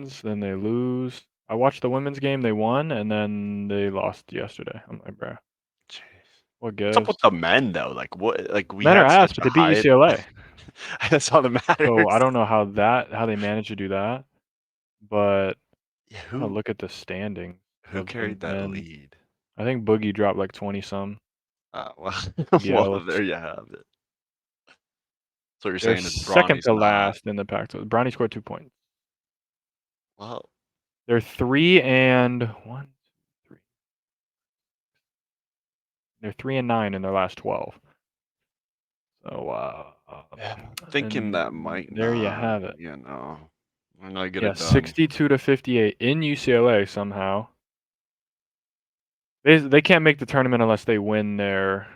wins, then they lose. I watched the women's game, they won, and then they lost yesterday. I'm like, bro, Jeez. what What's up gives? with the men though? Like what? Like we Men are had ass, such but a they beat high. UCLA. That's all that So I matters. don't know how they managed to do that, but Yeah, I'm gonna look at the standing who of the carried that men. lead? I think Boogie dropped like 20 some. Well, Boogie well, Ellis. there you have it. So what you're They're saying is second Bronny's to not. last in the Pac-12. Bronny scored 2 points. Well, They're 3-1, 3. They're 3-9 in their last 12. So yeah, thinking that and might there you not. have it. You know, might not get Yeah, it done. 62-58 in UCLA somehow. They can't make the tournament unless they win their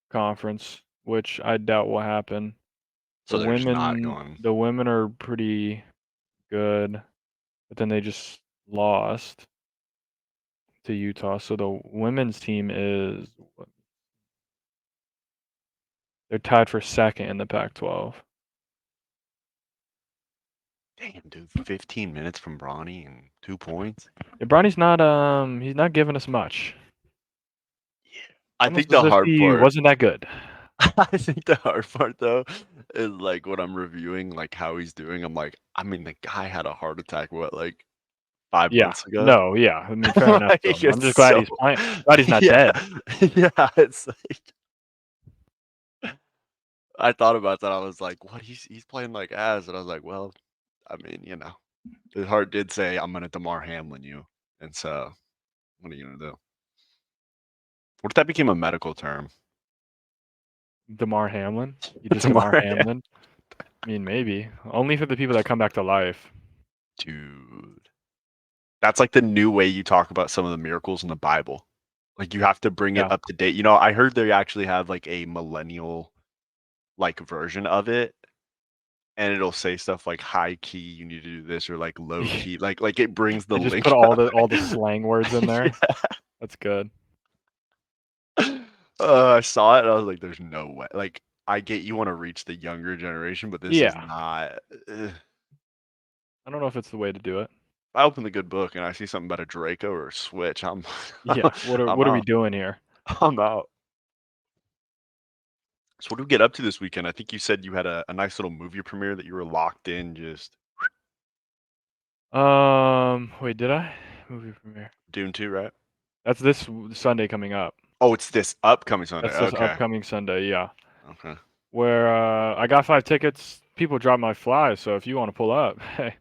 conference, which I doubt will happen. So they're just not going. The women are pretty good, but then they just lost to Utah. So the women's team is they're tied for second in the Pac-12. Damn, dude, 15 minutes from Bronny and 2 points. Yeah, Bronny's not he's not giving us much. Yeah, I think Almost as the if hard he part. wasn't that good. I think the hard part though is like when I'm reviewing like how he's doing. I'm like, I mean, the guy had a heart attack. What, like 5 months ago? No, yeah. I mean, fair enough Like to him. I'm it's just glad so. he's playing. Glad he's not Yeah, dead. yeah. It's like I thought about that. I was like, what? He's playing like ass, and I was like, well, I mean, his heart did say, I'm gonna Damar Hamlin you, and so what are you gonna do? What if that became a medical term? Damar Hamlin. You just Damar Damar Hamlin. Hamlin. I mean, maybe only for the people that come back to life. Dude. That's like the new way you talk about some of the miracles in the Bible. Like you have to bring it Yeah. up to date. I heard they actually have like a millennial like version of it, and it'll say stuff like high key, you need to do this, or like low key. Like it brings the They just put link up. all the slang words in there. That's good. I saw it and I was like, there's no way. Like I get you want to reach the younger generation, but this is Yeah. not. I don't know if it's the way to do it. I open the good book and I see something about a Draco or a Switch. Yeah. I'm What are we out. doing here? I'm out. So what do we get up to this weekend? I think you said you had a nice little movie premiere that you were locked in just Wait, did I? Movie premiere. Dune 2, right? That's this Sunday coming up. Oh, it's this upcoming Sunday. That's this Okay. upcoming Sunday, yeah. Okay. Where I got 5 tickets. People dropped my fly, so if you want to pull up, hey,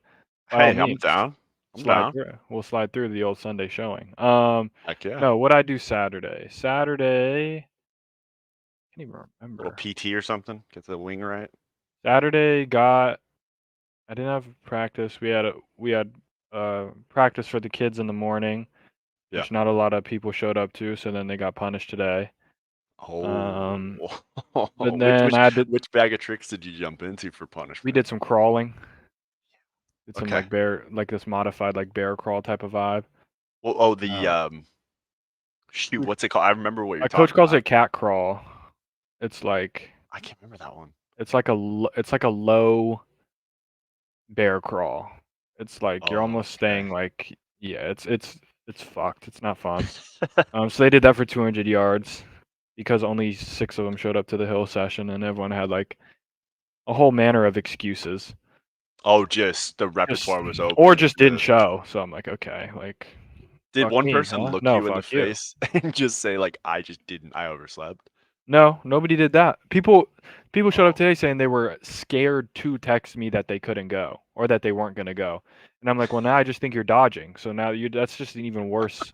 by all Hey, I'm means, down. I'm slide down. through. We'll slide through the old Sunday showing. Heck yeah. No, what I do Saturday? Saturday, I can't even Little remember. PT or something. Get the wing right. Saturday I didn't have practice. We had practice for the kids in the morning, Yeah. which not a lot of people showed up to, so then they got punished today. Oh. Um, but which then which I had to which bag of tricks did you jump into for we punishment? did some crawling. Did some Okay. like bear like this modified like bear crawl type of vibe. Well, oh, the Uh, shoot, what's it called? I remember what you're my coach talking calls about. it cat crawl. It's like I can't remember that one. it's like a low bear crawl. It's like you're Oh, almost okay. staying like yeah, it's fucked. It's not fun. So they did that for 200 yards because only 6 of them showed up to the hill session, and everyone had like a whole manner of excuses. Oh, just the Just repertoire was or open. just didn't show. So I'm like, okay, like Did fuck one me, person huh? look No, you in the fuck you. face and just say like, "I just didn't. I overslept." No, nobody did that. People showed up Oh, today saying they were scared to text me that they couldn't go or that they weren't gonna go. And I'm like, well, now I just think you're dodging. So now you that's just an even worse.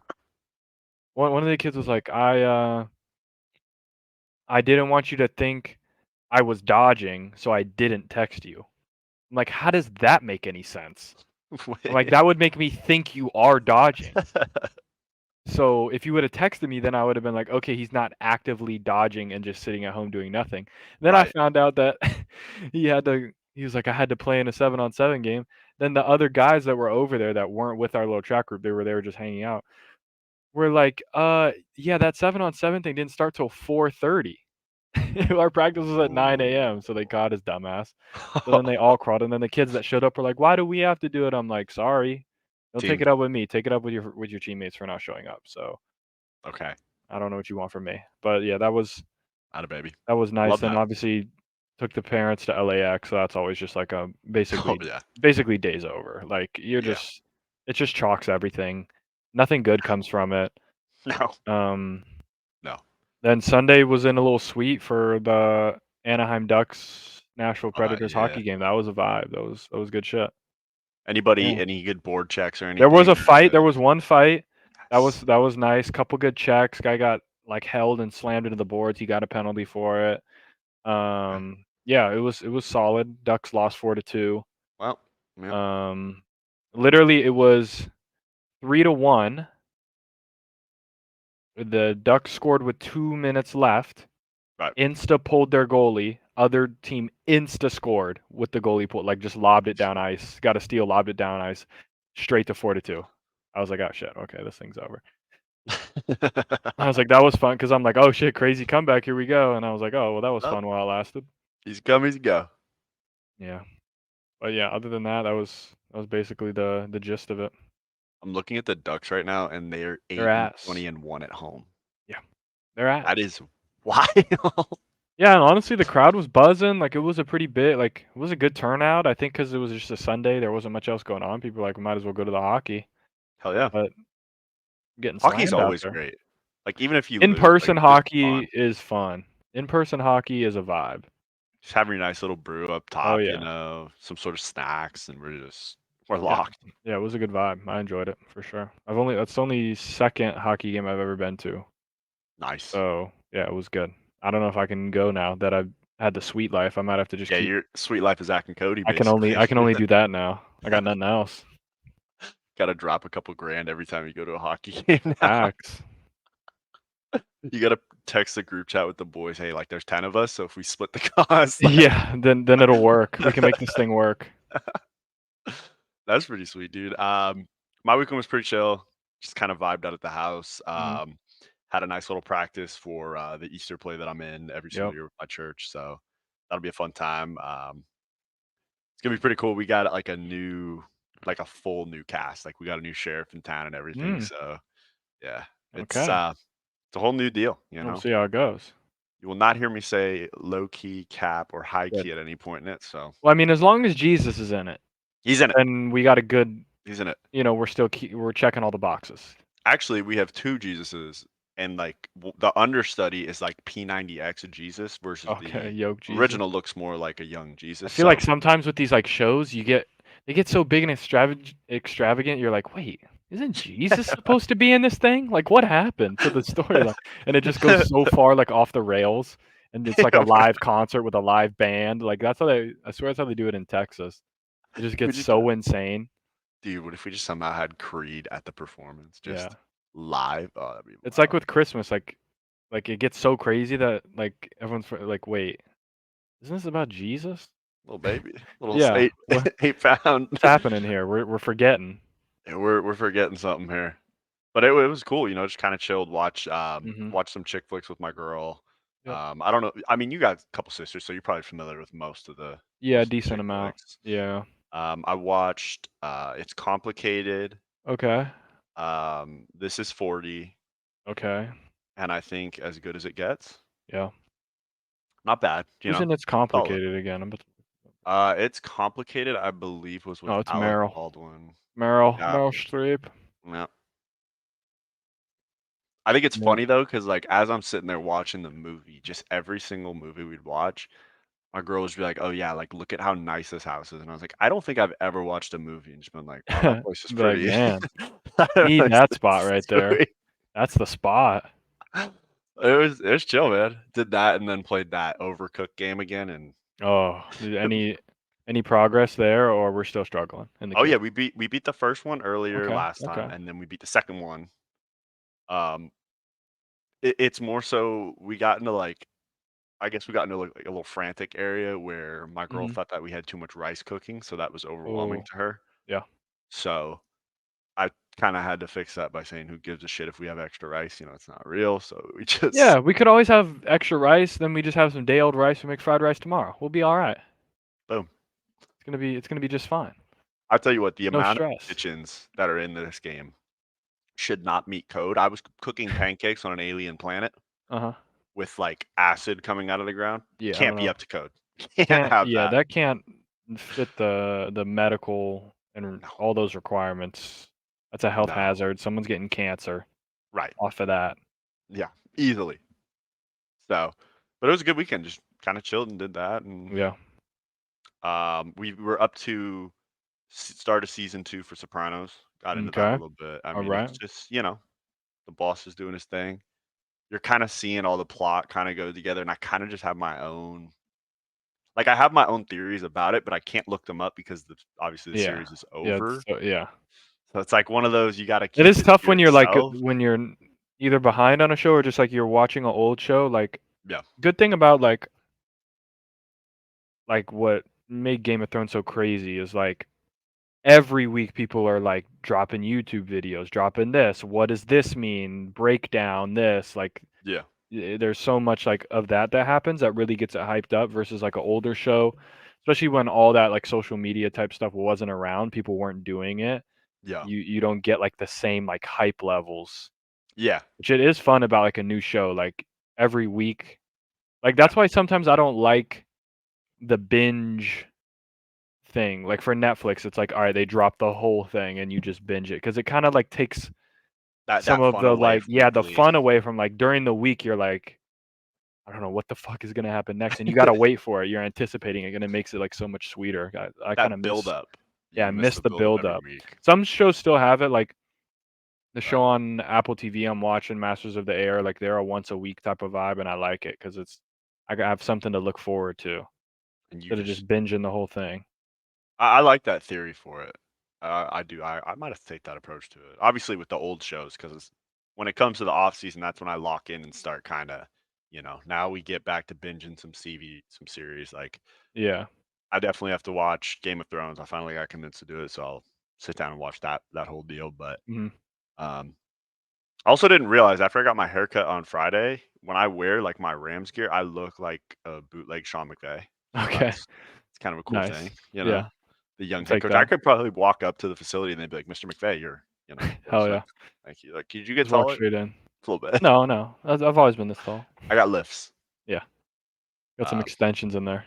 One of the kids was like, I didn't want you to think I was dodging, so I didn't text you. I'm like, how does that make any sense? I'm like, wait. that would make me think you are dodging. So if you would have texted me, then I would have been like, okay, he's not actively dodging and just sitting at home doing nothing. Then I Right. found out that he was like, I had to play in a 7-on-7 game. Then the other guys that were over there that weren't with our little track group, they were there just hanging out. We're like, yeah, that 7-on-7 thing didn't start till 4:30. Our practice was at 9 Ooh. a.m., so they caught his dumbass. So then they all crawled, and then the kids that showed up were like, "Why do we have to do it?" I'm like, "Sorry." Don't take Team. it up with me. Take it up with your teammates for not showing up. So Okay. I don't know what you want from me, but yeah, that was Baby. nice. Love Then that. obviously took the parents to LAX, so that's always just like a Oh yeah. basically days over. Like you're Yeah. just it just chalks everything. Nothing good comes from it. No. Um, No. then Sunday was in a little suite for the Anaheim Ducks Nashville Predators Yeah. hockey game. That was a vibe. That was good shit. Anybody, Yeah. any good board checks or There was anything? a fight. There was one fight. Yes. That was nice. Couple good checks. Guy got like held and slammed into the boards. He got a penalty for it. Okay. Yeah, it was solid. Ducks lost 4-2. Well, yeah. Um, literally it was 3-1. The Ducks scored with 2 minutes left. Right. Insta pulled their goalie. Other team insta scored with the goalie pull, like just lobbed it down ice. Got a steal, lobbed it down ice, straight to 4-2. I was like, oh shit, okay, this thing's over. I was like, that was fun because I'm like, oh shit, crazy comeback, here we go. And I was like, oh well, that was Well, fun while it lasted. he's come, he's go. Yeah, but yeah, other than that, that was basically the gist of it. I'm looking at the Ducks right now, and they're Their 8 and ass. 20 and 1 at home. Yeah, their ass. That is wild. Yeah, and honestly, the crowd was buzzing. Like it was a pretty big, like it was a good turnout. I think because it was just a Sunday, there wasn't much else going on. People were like, we might as well go to the hockey. Hell yeah. But getting Hockey's slammed out always there. great. Like even if you In lose, like person it's just fun. hockey is fun. In person hockey is a vibe. Just having your nice little brew up Oh top, yeah, some sort of snacks, and we're yeah, locked. yeah. It was a good vibe. I enjoyed it for sure. That's the only second hockey game I've ever been to. Nice. So yeah, it was good. I don't know if I can go now that I've had the sweet life. I might have to just Yeah, keep. your sweet life is Zach and Cody basically. I can only do that now. I got nothing else. Got to drop a couple grand every time you go to a hockey game now. Facts. You got to text the group chat with the boys. Hey, like there's 10 of us, so if we split the cost, Yeah, then it'll work. We can make this thing work. That's pretty sweet, dude. My weekend was pretty chill. Just kind of vibed out at the house. Mhm. Had a nice little practice for the Easter play that I'm in every single Yep. year with my church. So that'll be a fun time. It's gonna be pretty cool. We got like a full new cast. Like we got a new sheriff in town and everything. Mm, So yeah, okay. it's a whole new deal. We'll see how it goes. You will not hear me say low key, cap, or high Good. key at any point in it. So Well, I mean, as long as Jesus is in it, he's in it. then we got a good. He's in it. We're still we're checking all the boxes. Actually, we have two Jesuses, and like the understudy is like P90X of Jesus versus Okay, the yoke Jesus. original looks more like a young I Jesus. feel like sometimes with these like shows, they get so big and extravagant. You're like, wait, isn't Jesus supposed to be in this thing? Like, what happened to the storyline? And it just goes so far like off the rails, and it's like a live concert with a live band. Like that's how I swear that's how they do it in Texas. It just gets so insane. dude, what if we just somehow had Creed at the performance, Yeah, just live? Oh, that'd be it's like wild. with Christmas, like it gets so crazy that like everyone's like, wait, isn't this about Jesus? Little baby, little Yeah, 8 pound. what's happening here? We're forgetting. Yeah, we're forgetting something here, but it was cool. Just kind of chilled, Mhm. watch some chick flicks with my girl. Yep. I don't know. I mean, you got a couple sisters, so you're probably familiar with Yeah, most of the decent chick amount. flicks. Yeah. I watched It's Complicated. Okay. This is 40, Okay. and I think As Good as It Gets. Yeah. Not bad, Who's in It's solid. Complicated again? It's Complicated, I believe, was with Oh, it's Alec Meryl. Baldwin. Meryl. Yeah, Meryl Streep. yeah. I think it's Yeah. funny though, because like as I'm sitting there watching the movie, just every single movie we'd watch, my girl would be like, "Oh yeah, like look at how nice this house is," and I was like, "I don't think I've ever watched a movie and just been like, wow, that place is Be like, pretty." man, That need place that is spot right there. sweet. That's the spot. It was chill, man. Did that and then played that Overcooked game again, and Oh, any progress there, or we're still struggling in the oh game? yeah, we beat the first one earlier Okay. last Okay. time, and then we beat the second one. Um, it's more so we got into like I guess we got into like a little frantic area where my girl Mhm. thought that we had too much rice cooking, so that was overwhelming Oh, to her. yeah. So I kind of had to fix that by saying, "Who gives a shit if we have extra rice? It's not real." So we just Yeah, we could always have extra rice. Then we just have some day old rice. We make fried rice tomorrow. We'll be all right. boom. It's gonna be just fine. I'll tell you what, the No amount of stress. kitchens that are in this game should not meet code. I was cooking pancakes on an alien planet Uh-huh. with, like, acid coming out of the ground. Yeah, I Can't don't be know. up to code. Can't have Yeah, that. that can't fit the medical and No, all those requirements. That's a health no. hazard. Someone's getting cancer Right. off of that. Yeah, easily. So, but it was a good weekend, just kinda chilled and did that, and, Yeah. we were up to start of season 2 for Sopranos, got into that a Okay. little bit. I mean, Alright. it's just, the boss is doing his thing. You're kinda seeing all the plot kinda go together, and I kinda just have my own I have my own theories about it, but I can't look them up because obviously the Yeah. series is Yeah, over. yeah. So it's like one of those you gotta It keep is it to tough when you're, like, yourself. when you're either behind on a show or just, like, you're watching an old show, like, Yeah. good thing about, like, what made Game of Thrones so crazy is, like, every week people are, like, dropping YouTube videos, dropping this, "What does this mean? Breakdown this," like, Yeah. there's so much, like, of that happens that really gets it hyped up versus, like, an older show, especially when all that, like, social media type stuff wasn't around, people weren't doing it. Yeah. You don't get, like, the same, like, hype levels, Yeah. which it is fun about, like, a new show, like, every week. Like, Yeah. that's why sometimes I don't like the binge thing. Like, for Netflix, it's like, alright, they drop the whole thing and you just binge it because it kinda, like, takes some That of fun the, away like from yeah, the weekly. fun away from, like, during the week, you're like, "I don't know what the fuck is gonna happen next," and you gotta wait for it, you're anticipating it, and it makes it, like, so much sweeter. I kinda That miss buildup. yeah, I You miss miss the the buildup every build-up. week. Some shows still have it, like, the Right. show on Apple TV I'm watching, Masters of the Air, like, they're a once a week type of vibe, and I like it because it's I have something to look forward to And you instead of just just binging the whole thing. I like that theory for it. I do. I might have to take that approach to it. Obviously, with the old shows, because when it comes to the off season, that's when I lock in and start kind of, now we get back to binging some series. Like Yeah. I definitely have to watch Game of Thrones. I finally got convinced to do it, so I'll sit down and watch that whole deal. But Mhm. um, I also didn't realize after I got my haircut on Friday, when I wear like my Rams gear, I look like a bootleg Sean McVay. So Okay. it's kind of a cool Nice. thing, Yeah. the young I'll head take coach. I that. could probably walk up to the facility and they'd be like, "Mr. McVay, you're, what is Hell that? yeah. Thank you." Like, could you get Just walk taller? straight in. A little bit. No, no. I've always been this tall. I got lifts. Yeah. Got some Um, extensions in there.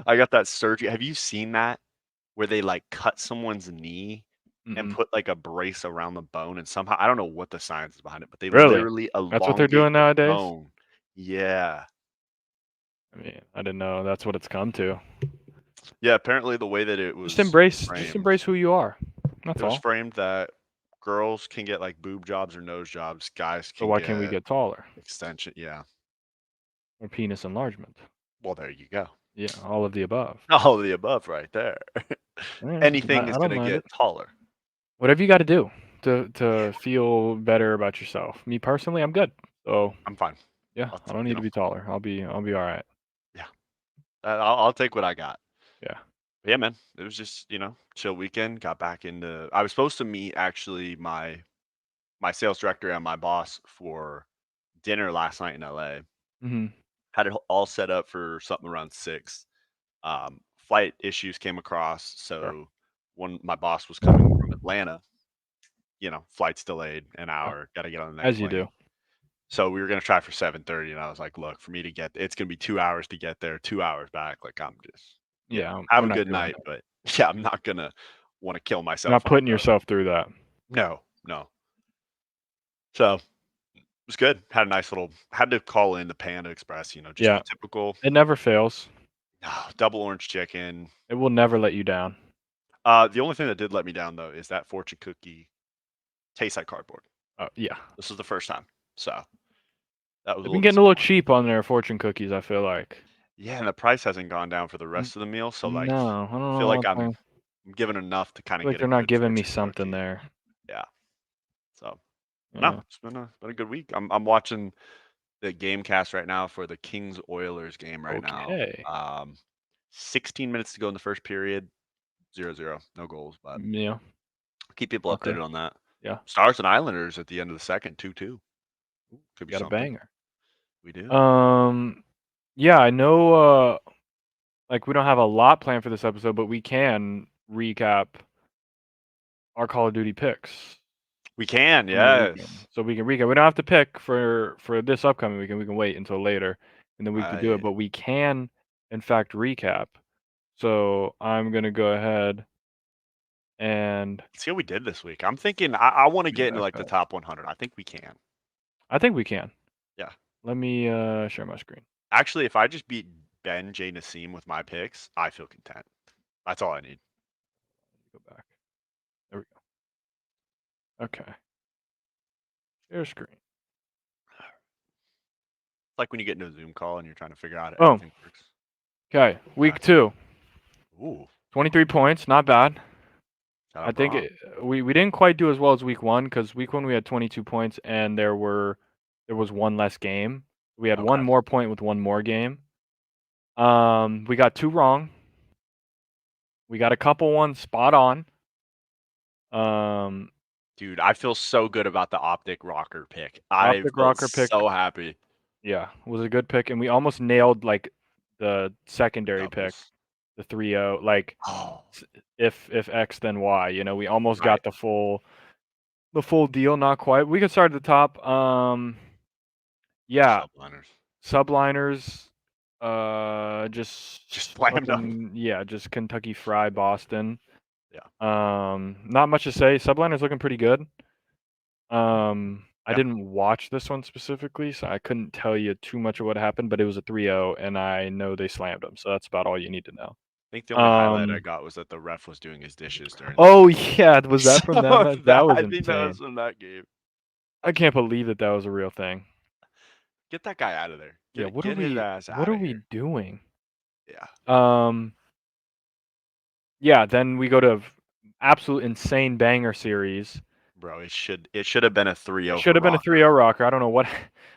I got that surgery. Have you seen that where they like cut someone's knee and Mm-mm. put like a brace around the bone and somehow I don't know what the science is behind it, but they Really? literally That's what they're elongate doing the nowadays? bone. Yeah. I mean, I didn't know that's what it's come to. Yeah, apparently the way that Just embrace who you are. it That's was all. framed that girls can get like boob jobs or nose jobs, guys So can why can't we get get taller? extension. Yeah. Or penis enlargement? Well, there you go. Yeah, all of the above. All of the above right there. Yeah, Anything is I don't gonna mind get it. taller. Whatever you gotta do Yeah, to feel better about yourself. Me personally, I'm good. So, I'm fine. yeah, I'll I don't need to be taller. I'll be alright. yeah. I'll take what I got. Yeah. But yeah, man. It was just, chill weekend. Got back into I was supposed to meet actually my sales director and my boss for dinner last night in LA. Mhm. Had it all set up for something around 6. Flight issues came across, Sure. so when my boss was coming from Atlanta, flight's delayed an Yeah. hour, gotta get on the next As you do. plane. So we were gonna try for 7:30, and I was like, "Look, for me to get it's gonna be 2 hours to get there, 2 hours back, like, I'm just Yeah, have we're a not good doing night, that. but yeah, I'm not gonna wanna kill You're myself not on the putting road." yourself through that. No, no. So, it was good. Had a nice little had to call in the Panda Express, just Yeah, the typical, it never fails. double orange chicken. It will never let you down. The only thing that did let me down, though, is that fortune cookie tastes like cardboard. Yeah. This was the first time, so that was a They've little been getting a little disappointing. cheap on their fortune cookies, I feel like. Yeah, and the price hasn't gone down for the N rest of the meal, so, like, no, I don't I feel know like what I'm thing I'm given enough to kinda feel like get a they're not good giving me fortune something cookie. there. Yeah, so, no, Yeah. it's been a good week. I'm watching the game cast right now for the Kings Oilers game right now. Okay. 16 minutes to go in the first period, 0-0, no goals, but Yeah, I'll keep people okay. updated on that. Yeah, Stars and Islanders at the end of the second, 2-2. Could be got a something. banger. We do. Um, yeah, I know, like, we don't have a lot planned for this episode, but we can recap our Call of Duty picks We can, from the weekend. yes. So we can recap. We don't have to pick for this upcoming weekend. We can wait until later in the week to do it, I but we can, in fact, recap. So I'm gonna go ahead and see how we did this week. I'm thinking I want to bring get it into back like the up. top 100. I think we can. I think we can. Yeah. Let me share my screen. Actually, if I just beat Ben J. Nassim with my picks, I feel content. That's all I need. Go back. There we go. Okay. Share screen. It's like when you get into a Zoom call and you're trying to figure out how Boom. everything works. Okay. Week 2. Ooh. 23 points. Not bad. Shout I out think Braun. we didn't quite do as well as week 1 because week 1 we had 22 points and there was one less game. We had one Okay. more point with one more game. We got 2 wrong. We got a couple ones spot on. Dude, I feel so good about the Optic Rocker pick. I Optic feel Rocker pick, so happy. yeah, was a good pick, and we almost nailed like the secondary pick, Doubles. the 3-0. Like Oh, if X then Y, we almost right. got the full deal. Not quite. We could start at the top. Yeah, Subliners. subliners. Just slammed them. fucking yeah, just Kentucky Fry Boston. Yeah. Not much to say. Subliners looking pretty good. I Yeah. didn't watch this one specifically, so I couldn't tell you too much of what happened, but it was a 3-0, and I know they slammed them, so that's about all you need to know. I think the only highlight I got was that the ref was doing his dishes during Oh, the game. yeah, was that from that So match? That was I think that was insane. from that game. I can't believe that was a real thing. Get that guy out of there. Yeah, Get his ass what out are of we here. doing? Yeah. Yeah, then we go to absolute insane banger series. Bro, it should have been a 3-0 It for should have been a Rocker. 3-0 Rocker. I don't know what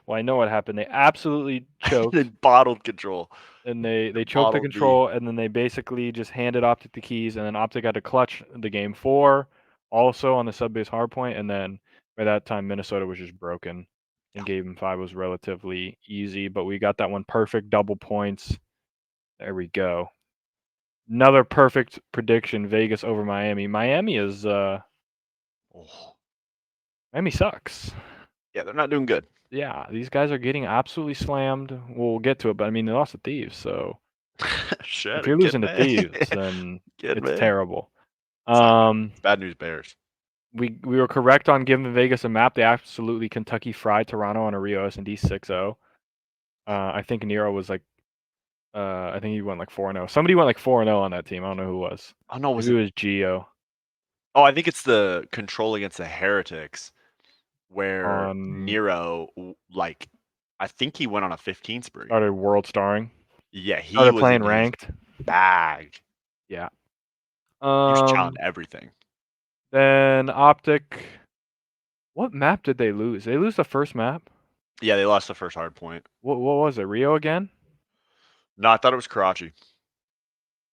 well, I know what happened. They absolutely They choked. bottled control. And they The choked the bottled V. control, and then they basically just handed Optic the keys, and then Optic had to clutch the game 4, also on the sub-base hardpoint, and then by that time Minnesota was just broken, and game 5 was relatively easy, but we got that one perfect, double points. There we go. Another perfect prediction, Vegas over Miami. Miami sucks. Yeah, they're not doing good. Yeah, these guys are getting absolutely slammed. We'll get to it, but I mean, they lost to Thieves, so Shit, if you're losing to Thieves, then it's terrible. It's bad news Bears. We were correct on giving Vegas a map. They absolutely Kentucky fried Toronto on a Rio S&D 6-0. I think Nero was like, I think he went like 4-0. Somebody went like 4-0 on that team. I don't know who it was. Oh no, was Maybe it? it was Gio Oh, I think it's the control against the Heretics, where on Nero, like, I think he went on a 15 spree. started world starring. Yeah, he Started was playing in his ranked. bag. Yeah. He was challenging everything. Then Optic. What map did they lose? They lose the first map. Yeah, they lost the first hard point. What was it? Rio again? No, I thought it was Karachi.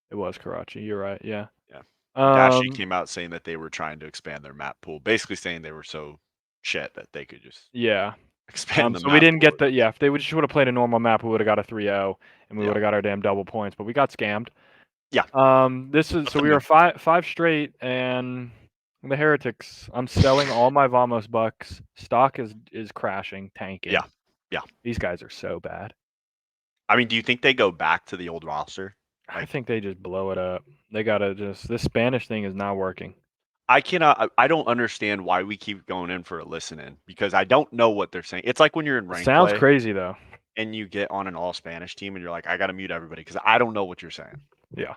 It was Karachi. You're right. Yeah. Yeah. Dashi came out saying that they were trying to expand their map pool, basically saying they were so shit that they could just expand the so map we didn't pool. get the if they just would have played a normal map, we would have got a 3-0 and we would have got our damn double points, but we got scammed. Yeah. This is so Nothing we new. were five straight, and the Heretics. I'm selling all my Vamos bucks. Stock is crashing, tanking. Yeah. These guys are so bad. I mean, do you think they go back to the old roster? I think they just blow it up. They gotta this Spanish thing is not working. I don't understand why we keep going in for a listen in because I don't know what they're saying. It's like when you're in rank Sounds play crazy though. and you get on an all Spanish team and you're like, I gotta mute everybody because I don't know what you're saying. Yeah.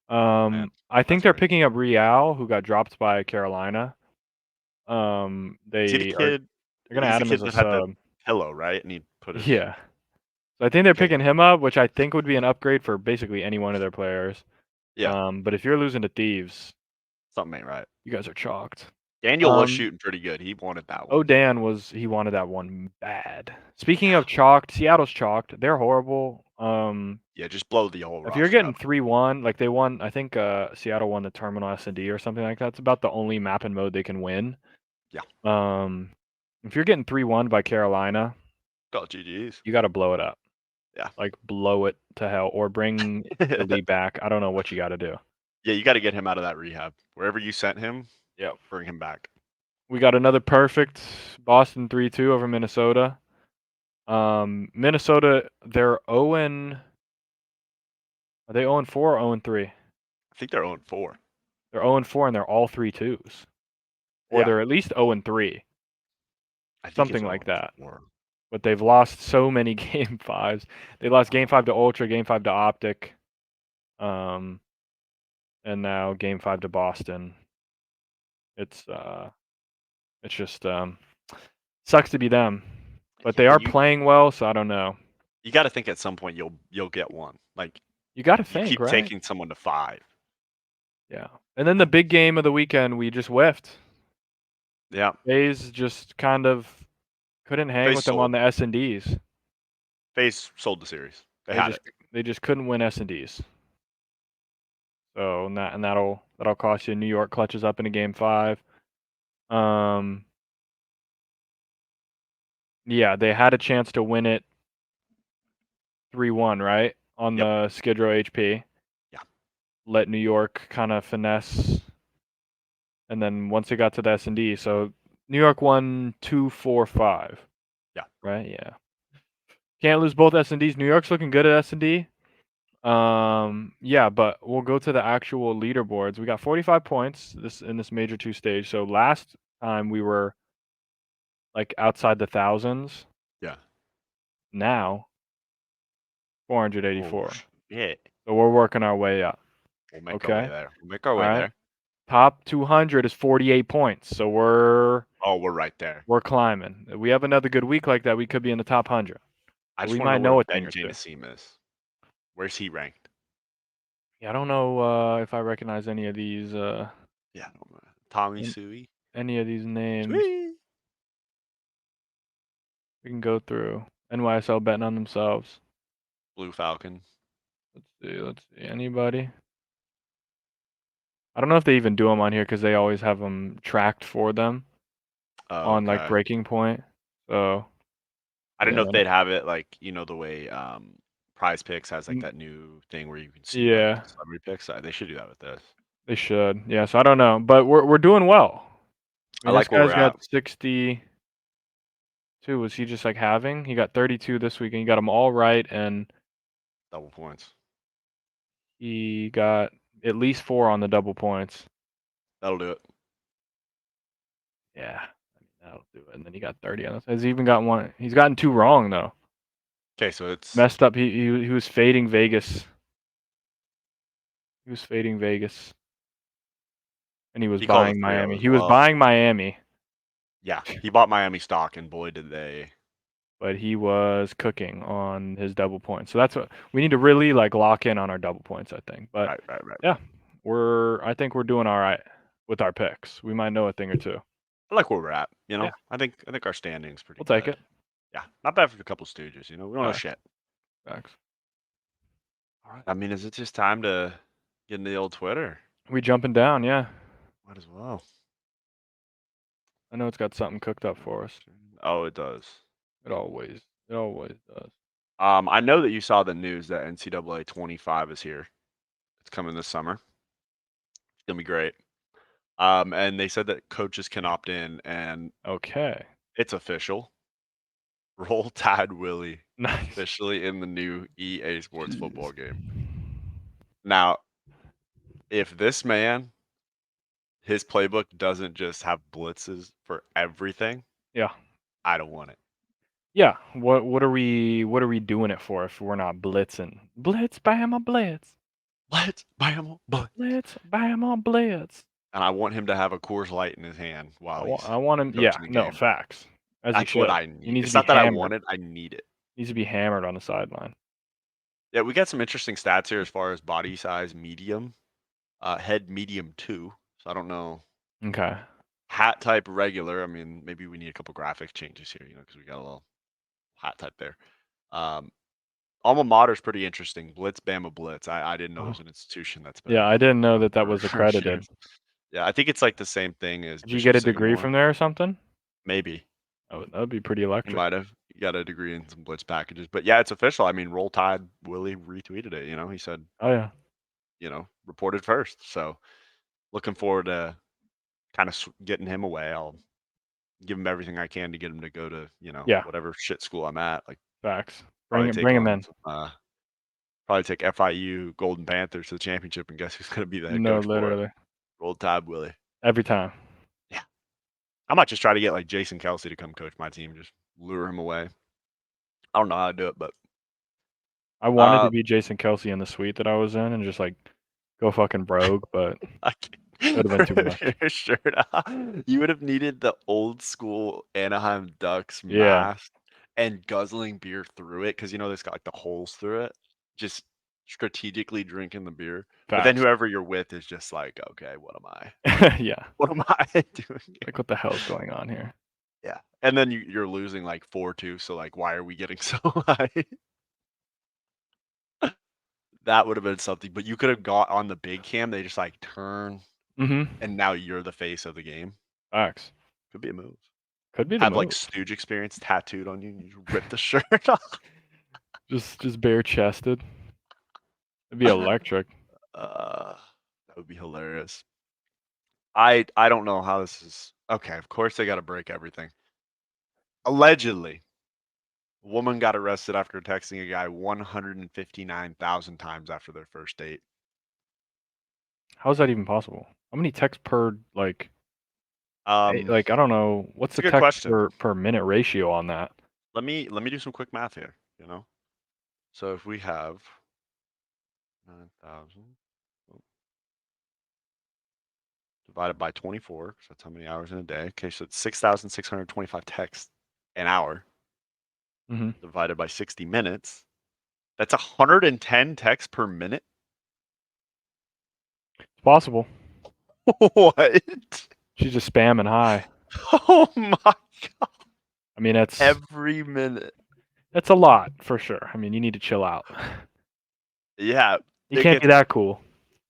Man, I think they're crazy. picking up Real, who got dropped by Carolina. Is he the They're kid? gonna He's add the him kid as a that had the sub. pillow, right? And he put his Yeah. So I think they're Okay. picking him up, which I think would be an upgrade for basically any one of their players. Yeah. But if you're losing to Thieves, Something ain't right. you guys are chalked. Daniel was shooting pretty good. He wanted that one. Dan he wanted that one bad. Speaking of chalked, Seattle's chalked. They're horrible. Yeah, just blow the whole If roster you're getting up. 3-1, like they won, I think Seattle won the Terminal S&D or something like that. It's about the only map and mode they can win. Yeah. If you're getting 3-1 by Carolina, Got GGs. you got to blow it up. Yeah. Like blow it to hell or bring the lead back. I don't know what you got to do. Yeah, you got to get him out of that rehab. Wherever you sent him, Yep. bring him back. We got another perfect Boston 3-2 over Minnesota. Minnesota, they're 0 and are they 0 and 4 or 0 and 3? I think they're 0-4. They're 0 and 4 and they're all 3-2s. Or Yeah, they're at least 0 and 3. I think it's Something like that. 0-4. But they've lost so many game 5s. They lost game 5 to Ultra, game 5 to Optic. And now game 5 to Boston. It's just sucks to be them. But they are And you playing well, so I don't know. got to think at some point you'll get one. Like You got to you think, keep right? taking someone to 5. Yeah. And then the big game of the weekend, we just whiffed. Yeah, FaZe just kind of couldn't hang FaZe with them on sold. the S&Ds. FaZe sold the series. They had it. They just couldn't win S&Ds. So and that'll cost you. New York clutches up in a game 5. Yeah, they had a chance to win it 3-1, right? On Yep. the Skid Row HP. Yeah. Let New York kind of finesse. And then once it got to the S&D, so New York won 2-4-5. Yeah. Right? Yeah. Can't lose both S&Ds. New York's looking good at S&D. Yeah, but we'll go to the actual leaderboards. We got 45 points in this Major 2 stage. So last time we were like outside the thousands. Yeah. Now 484. Yeah. So we're working our way up. We'll make our way Okay. there. We'll make our All way right. there. Top 200 is 48 points. So we're right there. we're climbing. If we have another good week like that, we could be in the top 100. I just We want to might know know where a thing Ben or two. Janesim is. Where's he ranked? Yeah, I don't know if I recognize any of these Yeah, I don't know. Tommy Sui. any of these names. Sui. We can go through. NYSL betting on themselves. Blue Falcon. Let's see. Anybody? I don't know if they even do them on here because they always have them tracked for them on like Okay. Breaking Point. So I didn't yeah, know if they'd have it like the way Prize Picks has like Mm. that new thing where you can see yeah, like celebrity picks. They should do that with this. they should. Yeah, so I don't know, but we're doing well. I I mean, this like where guy's we're got at. 62. Was he just like having? He got 32 this week, and he got them all right, and Double points. he got at least 4 on the double points. That'll do it. Yeah, I mean, that'll do it. And then he got 30 on this. Has he even got one? He's gotten 2 wrong though. Okay, so it's Messed up. He was fading Vegas. He was fading Vegas. And he was he called a buying 3-0 Miami. as He was well. buying Miami, Yeah, he bought Miami stock, and boy did they. but he was cooking on his double points. So that's what we need to really like lock in on our double points, I think. But Right. yeah, I think we're doing all right with our picks. We might know a thing or two. I like where we're at. Yeah. I think our standing's pretty We'll good. take it. Yeah, not bad for a couple Stooges. We don't know Facts. shit. Facts. All right. I mean, is it just time to get into the old Twitter? We jumping down, yeah. Might as well. I know it's got something cooked up for us. Oh, it does. It always does. I know that you saw the news that NCAA 25 is here. It's coming this summer. It's gonna be great. And they said that coaches can opt in, and Okay. it's official. Roll Tide Willie Nice. officially in the new EA Sports football game. Now, if this man, his playbook doesn't just have blitzes for everything, Yeah. I don't want it. Yeah. What are we doing it for if we're not blitzing? Blitz, Bama, blitz. Blitz, bam, blitz. Blitz, Bama, blitz. And I want him to have a Coors Light in his hand while he's I want him. coaching Yeah. the No game. facts. As he That's what should. I He need. needs It's to not be that I hammered. want it, I need it. Needs to be hammered on the sideline. Yeah, we got some interesting stats here as far as body size, medium, head medium 2. So I don't know. Okay. Hat type regular. I mean, maybe we need a couple graphic changes here, because we got a little hat type there. Alma mater's pretty interesting. Blitz, Bama, Blitz. I didn't know it was an institution that's been. Yeah, I didn't know that was for accredited. years. Yeah, I think it's like the same thing as. Did you Bishop get a degree Sycamore. from there or something? Maybe. Oh, that would be pretty You electric. might have got a degree in some Blitz packages, but yeah, it's official. I mean, Roll Tide Willie retweeted it. He said, Oh yeah. reported first. So looking forward to kind of getting him away. I'll give him everything I can to get him to go to Yeah, whatever shit school I'm at. Like facts. probably take Bring him him on in. probably take FIU Golden Panthers to the championship, and guess who's going to be the head No, coach for it? literally. Roll Tide Willie. Every time. Yeah, I might just try to get like Jason Kelsey to come coach my team. Just lure him away. I don't know how to do it, but I wanted to be Jason Kelsey in the suite that I was in and just like go fucking broke, but I it would have been too much. your shirt off. You would have needed the old school Anaheim Ducks Yeah, mask and guzzling beer through it because it's got like the holes through it. Just strategically drinking the beer. But then facts. whoever you're with is just like, okay, what am I? Yeah. What am I doing here? Like, what the hell's going on here? Yeah. And then you're losing like 4-2. So like, why are we getting so high? That would have been something. But you could have got on the big cam. They just like turn, Mhm. and now you're the face of the game. Facts. Could be a move. Could be the Have like move. Stooge experience tattooed on you, and you rip the shirt off. Just bare chested. It'd be electric. That would be hilarious. I don't know how this is. Okay, of course they got to break everything. Allegedly, a woman got arrested after texting a guy 159,000 times after their first date. How is that even possible? How many texts per like I don't know, what's It's a the good text question. per minute ratio on that? Let me do some quick math here. So if we have 9,000 divided by 24, because that's how many hours in a day. Okay, so it's 6,625 texts an hour Mhm. divided by 60 minutes. That's 110 texts per minute. It's possible. What? She's just spamming hi. Oh my god! I mean, Every minute. that's a lot for sure. I mean, you need to chill out. Yeah, You can't be that cool.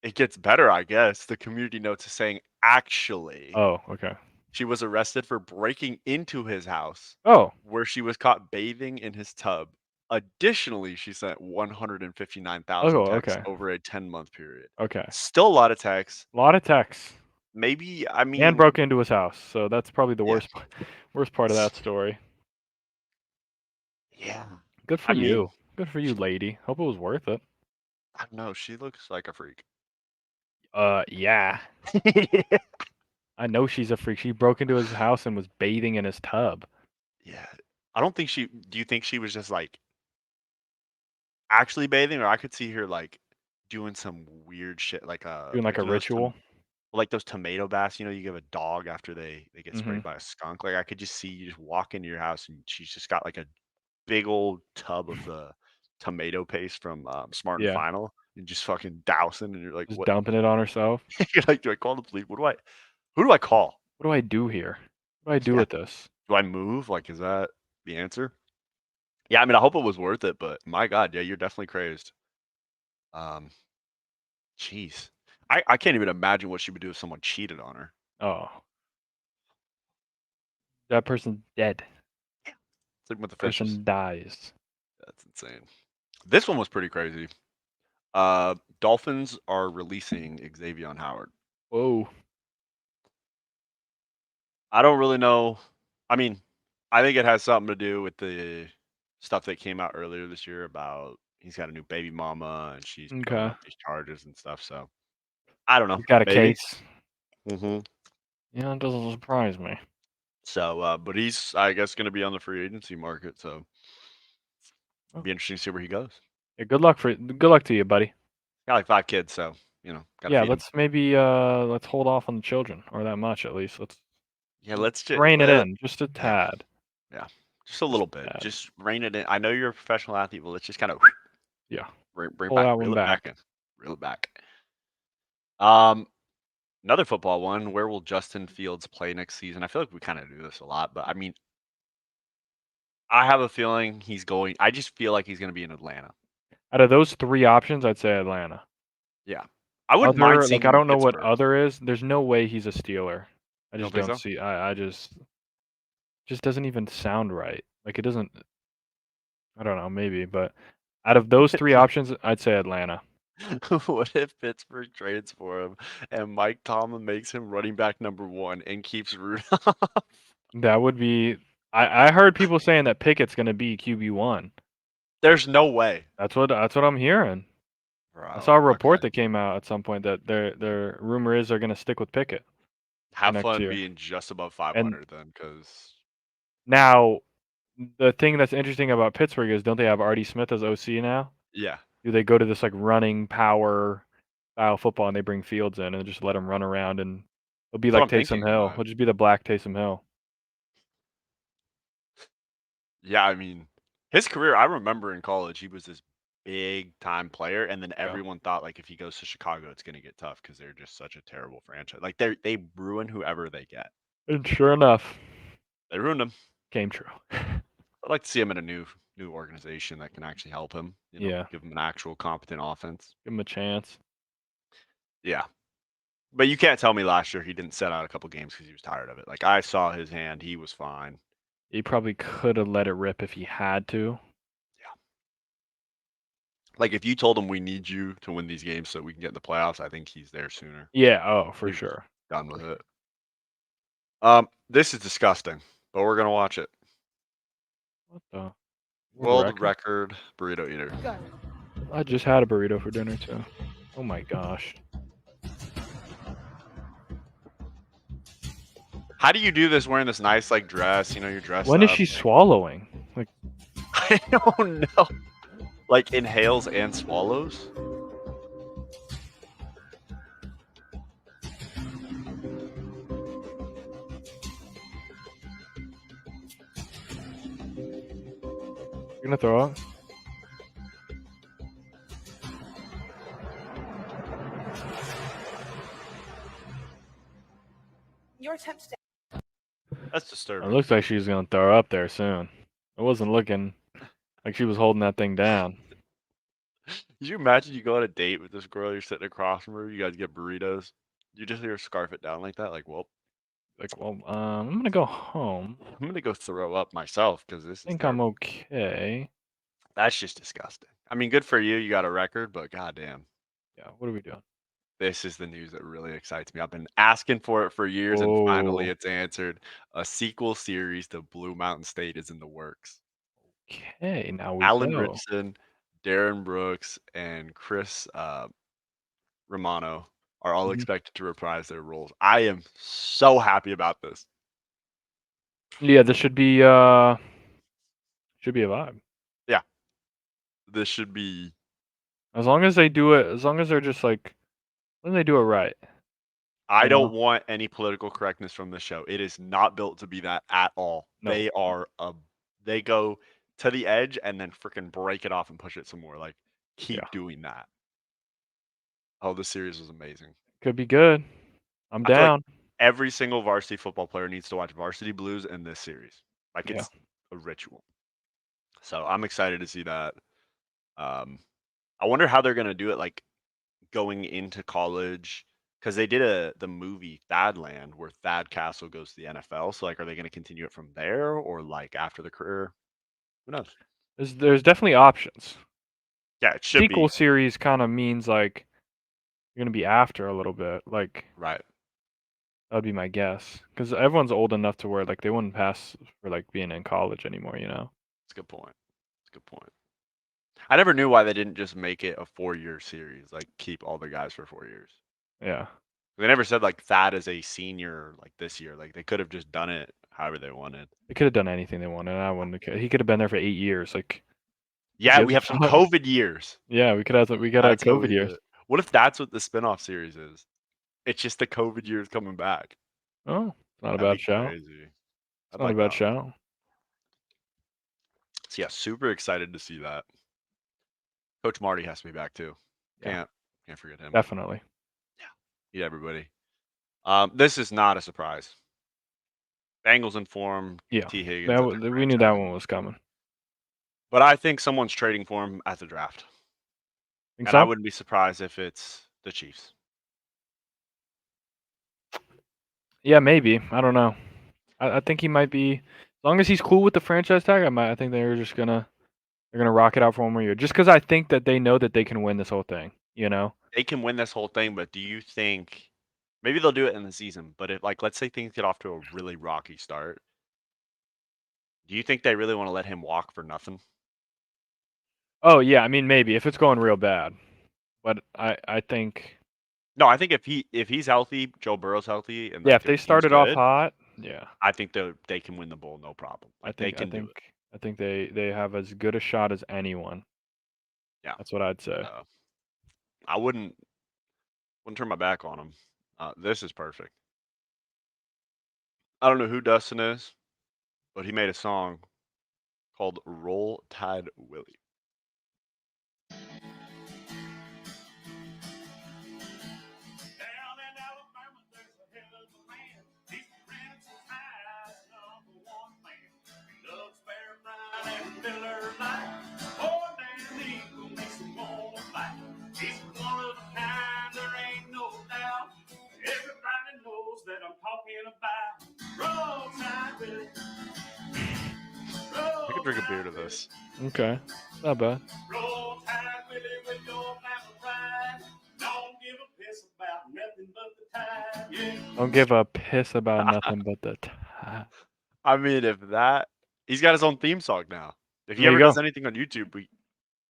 it gets better, I guess. The community notes is saying actually Oh, okay. she was arrested for breaking into his house Oh, where she was caught bathing in his tub. Additionally, she sent 159,000 oh, texts okay. over a 10-month period. Okay. Still a lot of texts. A lot of texts. Maybe, I And mean, broke into his house, so that's probably the yeah. worst part of that story. Yeah. Good for I mean, you. Good for you, lady. Hope it was worth it. I don't know. She looks like a freak. Yeah. I know she's a freak. She broke into his house and was bathing in his tub. Yeah. I don't think do you think she was just like actually bathing, or I could see her like doing some weird shit Doing like a ritual. like those tomato baths, you give a dog after they get sprayed Mhm. by a skunk. Like I could just see you just walk into your house and she's just got like a big old tub of the tomato paste from Smart and Yeah. Final and just fucking dousing, and you're like, Just what? dumping it on herself. You're like, do I call the police? Who do I call? What do I do here? What do I do Yeah. with this? Do I move? Like, is that the answer? Yeah, I mean, I hope it was worth it, but my God, yeah, you're definitely crazed. Um, Jeez. I can't even imagine what she would do if someone cheated on her. Oh, that person's dead. Same with the fishes. Person dies. That's insane. This one was pretty crazy. Dolphins are releasing Xavier Howard. Whoa. I don't really know. I mean, I think it has something to do with the stuff that came out earlier this year about he's got a new baby mama and she's building Okay. up these charges and stuff. So I don't know. He's got a Maybe. case. hmm Yeah, it doesn't surprise me. So, but he's, I guess, going to be on the free agency market. So Oh. be interesting to see where he goes. Yeah, good luck to you, buddy. Got like 5 kids, so gotta Yeah, feed 'em. let's maybe let's hold off on the children, or that much at least. Let's Yeah, let's just rein it in just a yeah, tad. yeah, just a little Just a bit. tad. Just rein it in. I know you're a professional athlete, but let's just kind of Yeah. bring Pull back, that reel one it back. back in, reel it back. Um, Another football one. Where will Justin Fields play next season? I feel like we kind of do this a lot, but I mean, I have a feeling he's going. I just feel like he's going to be in Atlanta. Out of those 3 options, I'd say Atlanta. Yeah, I wouldn't mind seeing I him in don't know what Pittsburgh. other is. There's no way he's a Steeler. I You don't just think don't so? see I just doesn't even sound right. Like, it doesn't I don't know, maybe, but out of those 3 options, I'd say Atlanta. What if Pittsburgh trades for him and Mike Tomlin makes him running back number 1 and keeps Rudolph? That would be. I heard people saying that Pickett's gonna be QB1. There's no way. That's what I'm hearing. I saw Bro, a okay. report that came out at some point that their rumor is they're gonna stick with Pickett for Have next fun year. being just above And 500 then, because now the thing that's interesting about Pittsburgh is don't they have Artie Smith as OC now? yeah. Do they go to this like running power style football and they bring Fields in and just let him run around and it'll be That's what like I'm thinking, Taysom Hill. but It'll just be the black Taysom Hill. yeah, I mean, his career, I remember in college, he was this big time player, and then Yeah. everyone thought like if he goes to Chicago, it's gonna get tough because they're just such a terrible franchise. Like they ruin whoever they get. And sure enough, They ruined him. came true. I'd like to see him in a new organization that can actually help him. Yeah. Give him an actual competent offense. Give him a chance. Yeah, but you can't tell me last year he didn't set out a couple games because he was tired of it. Like I saw his hand, he was fine. He probably could have let it rip if he had to. Like if you told him we need you to win these games so we can get in the playoffs, I think he's there sooner. Yeah, oh, for He was sure. done with it. This is disgusting, but we're gonna watch it. What the World record burrito eater. I just had a burrito for dinner too. Oh my gosh. How do you do this wearing this nice like dress? You're dressed When is up. she swallowing? Like I don't know. Like inhales and swallows. you're gonna throw up? Your attempts to That's It disturbing. looks like she's gonna throw up there soon. It wasn't looking like she was holding that thing down. Could you imagine you go on a date with this girl, you're sitting across from her, you guys get burritos, you just hear her scarf it down like that, like, well, Like, well, I'm gonna go home. I'm gonna go throw up myself because this I is think I'm terrible. okay. That's just disgusting. I mean, good for you, you got a record, but goddamn, Yeah, what are we doing? this is the news that really excites me. I've been asking for it for years, and finally Oh, it's answered. A sequel series to Blue Mountain State is in the works. okay, now we Alan go. Ritchson, Darren Brooks, and Chris Romano are all Mhm. expected to reprise their roles. I am so happy about this. Yeah, this should be a vibe. Yeah. This should be As long as they do it, as long as they're just like, as long as they do it right. I You don't know? want any political correctness from this show. It is not built to be that at all. No. They go to the edge and then freaking break it off and push it some more. Like keep Yeah. doing that. Oh, this series was amazing. Could be good. I'm I feel like down. every single varsity football player needs to watch Varsity Blues in this series. Like Yeah. it's a ritual. So I'm excited to see that. I wonder how they're gonna do it, like going into college, because they did the movie Thadland where Thad Castle goes to the NFL. So like, are they gonna continue it from there or like after the career? Who knows? There's definitely options. Yeah, it should Sequel be series kind of means like you're gonna be after a little bit. Like right. that'd be my guess, because everyone's old enough to where like they wouldn't pass for like being in college anymore. You know? That's a good point. That's a good point. I never knew why they didn't just make it a 4-year series, like keep all the guys for 4 years. Yeah. They never said like Thad is a senior like this year. Like they could have just done it however they wanted. They could have done anything they wanted. I wouldn't have cared. He could have been there for 8 years. Like, who Yeah, gives we a have some fuck? COVID years. Yeah, we got a That's how COVID we do years. it. What if that's what the spinoff series is? It's just the COVID years coming back. Oh, it's not a That'd bad be shout. crazy. It's I'd not a like bad that. shout. So yeah, super excited to see that. Coach Marty has to be back too. Yeah. Can't forget him. Definitely. Eat everybody. This is not a surprise. Bengals in form. Yeah. T. Higgins. That at their we knew that franchise. one was coming. But I think someone's trading for him at the draft. Think And so? I wouldn't be surprised if it's the Chiefs. Yeah, maybe. I don't know. I think he might be. As long as he's cool with the franchise tag, I think they're gonna rock it out for one more year. Just because I think that they know that they can win this whole thing. You know? They can win this whole thing, but do you think maybe they'll do it in the season? But if like let's say things get off to a really rocky start, do you think they really want to let him walk for nothing? Oh yeah, I mean maybe if it's going real bad, but I think No, I think if he's healthy, Joe Burrow's healthy, and yeah, like if their they team's started off good, hot, yeah, I think they can win the bowl no problem. I Like they think I can do think it. I think they have as good a shot as anyone. Yeah. That's what I'd say. I wouldn't turn my back on them. This is perfect. I don't know who Dustin is, but he made a song called "Roll Tide Willie." Down in Alabama, there's a hell of a man. He's Ransome's highest #1 fan. He loves Bear Bryant and Miller Lite. Oh, damn, Eagle makes him wanna fight. He's one of a kind, there ain't no doubt. Everybody knows that I'm talking about. Roll Tide Willie. I could drink a beer to this. Okay, not bad. Roll Tide Willie with your family pride. Don't give a piss about nothing but the tide. Yeah. Don't give a piss about nothing but the time. I mean, if that he's got his own theme song now. If he There you ever go. does anything on YouTube, we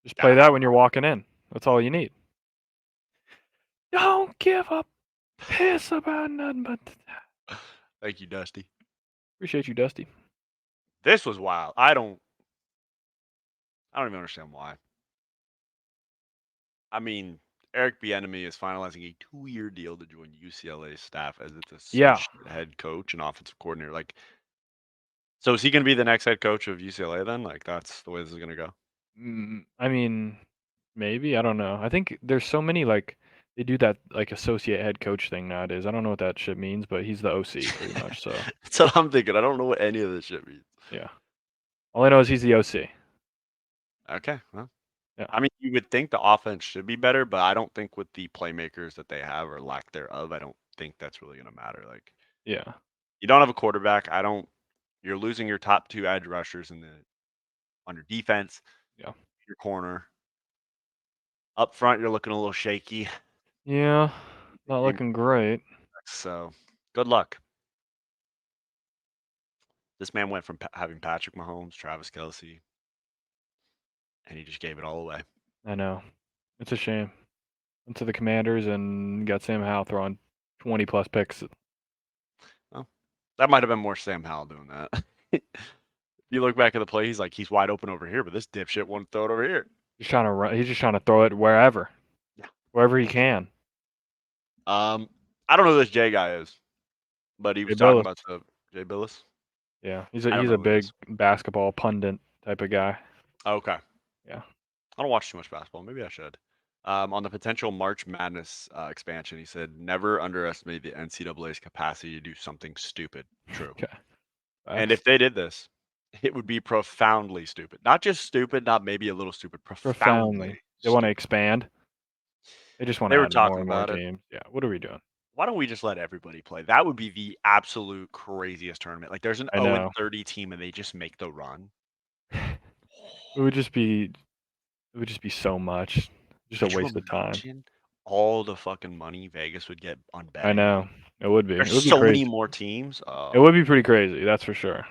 Just gotta play that have when you're walking in. That's all you need. Don't give a piss about nothing but the time. Thank you, Dusty. Appreciate you, Dusty. This was wild. I don't even understand why. I mean, Eric Bieniemy is finalizing a 2-year deal to join UCLA staff as its Yeah. associate head coach and offensive coordinator. Like, so is he going to be the next head coach of UCLA then? Like, that's the way this is going to go. I mean, maybe, I don't know. I think there's so many, like they do that, like, associate head coach thing nowadays. I don't know what that shit means, but he's the OC pretty much, so, That's what I'm thinking. I don't know what any of this shit means. yeah. All I know is he's the OC. Okay, well, Yeah. I mean, you would think the offense should be better, but I don't think with the playmakers that they have or lack thereof, I don't think that's really going to matter. Like, Yeah. you don't have a quarterback. You're losing your top 2 edge rushers on your defense. Yeah. Your corner. Up front, you're looking a little shaky. Yeah. Not looking great. So, good luck. This man went from having Patrick Mahomes, Travis Kelce, and he just gave it all away. I know. It's a shame. Went to the Commanders and got Sam Howell throwing 20+ picks. Well, that might have been more Sam Howell doing that. You look back at the play, he's wide open over here, but this dipshit won't throw it over here. He's trying to run. He's just trying to throw it wherever. Yeah. Wherever he can. I don't know who this Jay guy is, but he was Jay talking Billis. about the Jay Billis. Yeah. He's I don't a know who it big is. basketball pundit type of guy. Okay. Yeah. I don't watch too much basketball. Maybe I should. On the potential March Madness expansion, he said, "Never underestimate the NCAA's capacity to do something stupid." True. Okay. And if they did this, it would be profoundly stupid. Not just stupid, not maybe a little stupid. Profoundly. They want to Stupid. expand. They just want They to were add more talking and more about it. games. Yeah. What are we doing? Why don't we just let everybody play? That would be the absolute craziest tournament. Like there's an I know. 0-30 team and they just make the run. It would just be so much. Just a Could you waste of time. imagine all the fucking money Vegas would get on betting? I know. It would be. It There's would be so many crazy. more teams. It would be pretty crazy, that's for sure.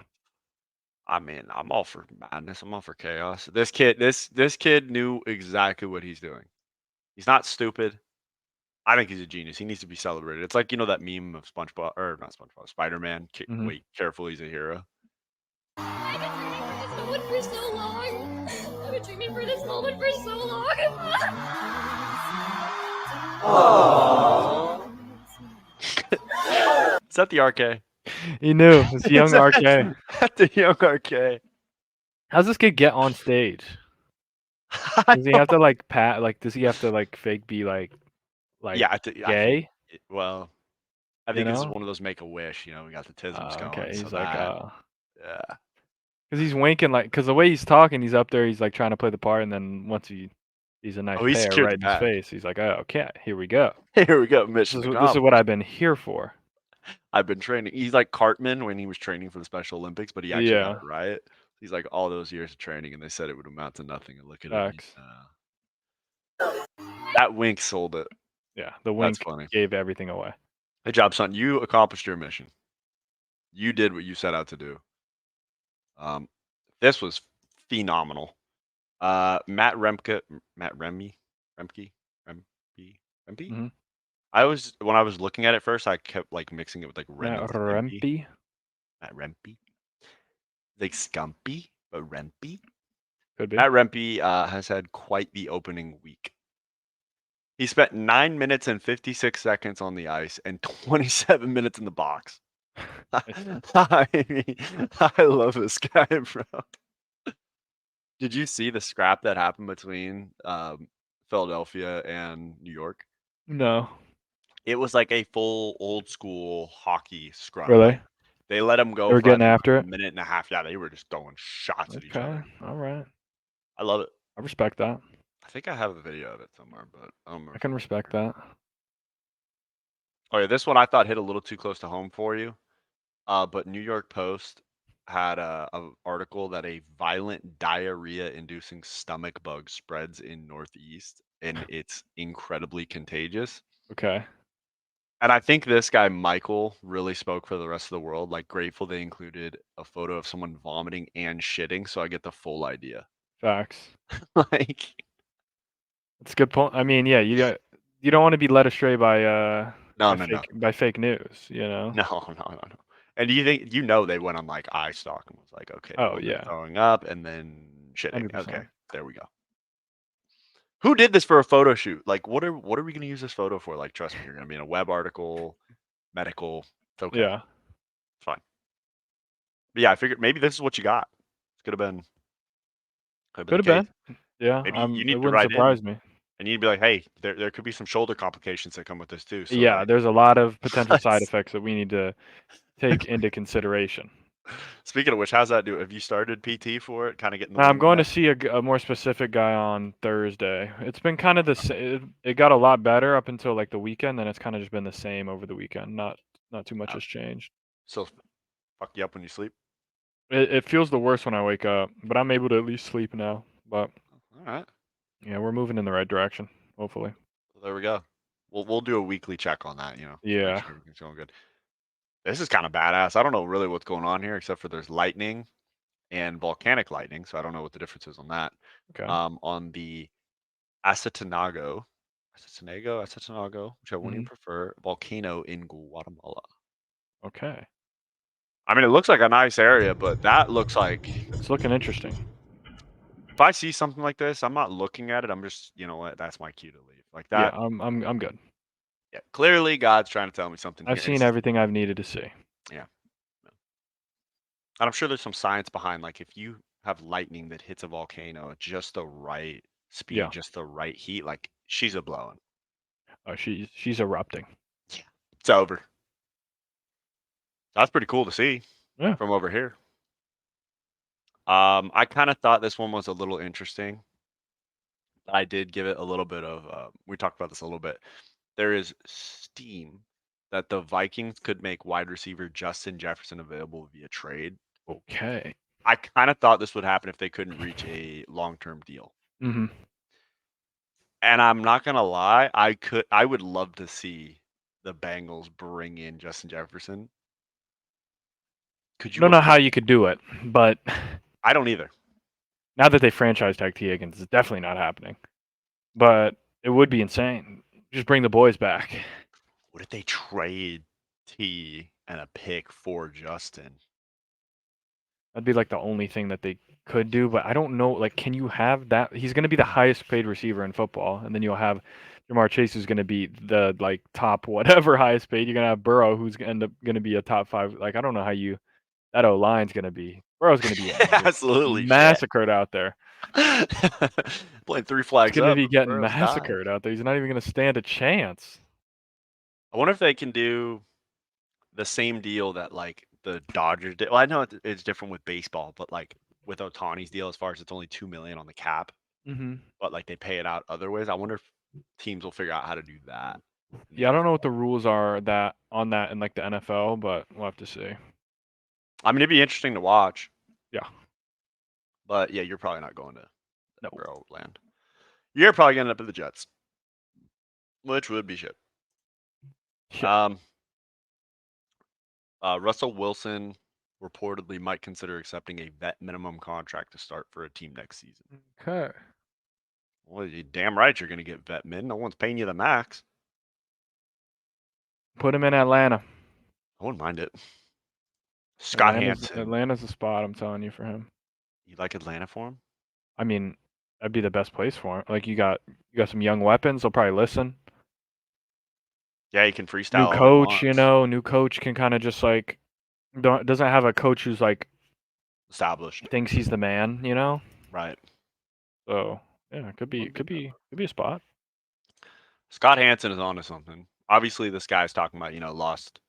I mean, I'm all for madness. I'm all for chaos. This kid knew exactly what he's doing. He's not stupid. I think he's a genius. He needs to be celebrated. It's like, that meme of SpongeBob, or not SpongeBob, Spider-Man. Mhm. Wait, careful, he's a hero. I've been dreaming for this moment for so long. I've been dreaming for this moment for so long. Is that the RK? He knew. It's young Is that RK. the young RK. How's this kid get on stage? Does he have to like does he have to like fake be like Yeah, I gay? think, well, I You think this is know? one of those make a wish. We got the tisms going. Okay. So He's like, yeah. because he's winking because the way he's talking, he's up there, he's like trying to play the part, and then once he's a nice Oh, he pair secured right the in his bag. face. He's like, oh, okay, here we go. Here we go, mission This is accomplished. what I've been here for. I've been training. He's like Cartman when he was training for the Special Olympics, but he actually got it right. He's like all those years of training, and they said it would amount to nothing. And look at him. Facts. That wink sold it. Yeah, the wink funny. gave everything away. Good job, son. You accomplished your mission. You did what you set out to do. This was phenomenal. Matt Remke, Remke. Mhm. When I was looking at it first, I kept like mixing it with like Ren Matt and Stimpy. Rempe. Matt Rempe. Like Scumpy, but Rempe. Could be. Matt Rempe has had quite the opening week. He spent 9 minutes and 56 seconds on the ice and 27 minutes in the box. I mean, I love this guy, bro. Did you see the scrap that happened between Philadelphia and New York? No. It was like a full old school hockey scrum. Really? Like, they let him go They were for I getting think, after like it? a minute and a half. Yeah, they were just throwing shots at each Okay. other. All right. I love it. I respect that. I think I have a video of it somewhere, but I don't remember. I can respect that. Oh yeah, this one I thought hit a little too close to home for you. But New York Post had a article that a violent diarrhea-inducing stomach bug spreads in Northeast, and it's incredibly contagious. Okay. And I think this guy Michael really spoke for the rest of the world. Like, grateful they included a photo of someone vomiting and shitting, so I get the full idea. Facts. Like, That's a good point. I mean, yeah, you don't want to be led astray by no. by fake news, you know? No. And do you think they went on like iStock and was like, okay, Oh, well, they're yeah. throwing up and then shitting. 100%. Okay, there we go. Who did this for a photo shoot? Like, what are we gonna use this photo for? Like, trust me, you're gonna be in a web article, medical. It's okay. Yeah. It's fine. But yeah, I figured maybe this is what you got. Could have been. Could the have case. been. Yeah. Maybe you It need to wouldn't write surprise in, me. and you'd be like, hey, there could be some shoulder complications that come with this too. So Yeah, like, there's a lot of potential side let's- effects that we need to take into consideration. Speaking of which, how's that do? Have you started PT for it? Kind of getting the. I'm wing going to back? see a more specific guy on Thursday. It's been kind of the same. It got a lot better up until like the weekend, then it's kind of just been the same over the weekend. Not too much Oh. has changed. So fuck you up when you sleep. It feels the worst when I wake up, but I'm able to at least sleep now. But All right. yeah, we're moving in the right direction, hopefully. Well, there we go. We'll do a weekly check on that. Make Yeah. sure everything's going good. This is kind of badass. I don't know really what's going on here, except for there's lightning and volcanic lightning. So I don't know what the difference is on that. Okay. On the Acetanago, whichever one you Mhm. prefer, volcano in Guatemala. Okay. I mean, it looks like a nice area, but that looks like It's looking interesting. if I see something like this, I'm not looking at it. I'm just, you know what? That's my cue to leave. Like that. Yeah, I'm good. Yeah. Clearly, God's trying to tell me something. I've here. seen It's- everything I've needed to see. And I'm sure there's some science behind, like if you have lightning that hits a volcano at just the right speed, Yeah. just the right heat, like she's a blowing. Oh, she's erupting. It's over. That's pretty cool to see. Yeah. From over here. I kind of thought this one was a little interesting. I did give it a little bit of. We talked about this a little bit. There is steam that the Vikings could make wide receiver Justin Jefferson available via trade. Okay. I kind of thought this would happen if they couldn't reach a long-term deal. Mhm. And I'm not gonna lie, I would love to see the Bengals bring in Justin Jefferson. Could I you? don't know how you could do it, but I don't either. now that they franchise tag T Higgins, it's definitely not happening. But it would be insane. Just bring the boys back. What if they trade T and a pick for Justin? That'd be like the only thing that they could do, but I don't know. Like, can you have that? He's going to be the highest paid receiver in football, and then you'll have Jamar Chase, who's going to be the like top whatever highest paid. You're going to have Burrow, who's going to be a top 5. Like, I don't know how that O line's going to be. Burrow's going to be Absolutely massacred out there. Playing 3 flags He's going up. to be getting Burrow's massacred out there. He's not even going to stand a chance. I wonder if they can do the same deal that like the Dodgers did. Well, I know it's different with baseball, but like with Ohtani's deal, as far as it's only $2 million on the cap, Mm-hmm. but like they pay it out other ways. I wonder if teams will figure out how to do that. Yeah, I don't know what the rules are on that in like the NFL, but we'll have to see. I mean, it'd be interesting to watch. Yeah. But yeah, you're probably not going to No. Burrow land. You're probably going to end up at the Jets. which would be shit. Shit. Russell Wilson reportedly might consider accepting a vet minimum contract to start for a team next season. Okay. Well, you damn right you're going to get vet min. No one's paying you the max. Put him in Atlanta. I wouldn't mind it. Scott Hansen. Atlanta's the spot, I'm telling you, for him. You like Atlanta for him? I mean, that'd be the best place for him. Like you got some young weapons. They'll probably listen. Yeah, he can freestyle. New all he coach, wants. new coach can kind of just like doesn't have a coach who's like Established. thinks he's the man, Right. So yeah, it could be a spot. Scott Hansen is onto something. Obviously, this guy's talking about, lost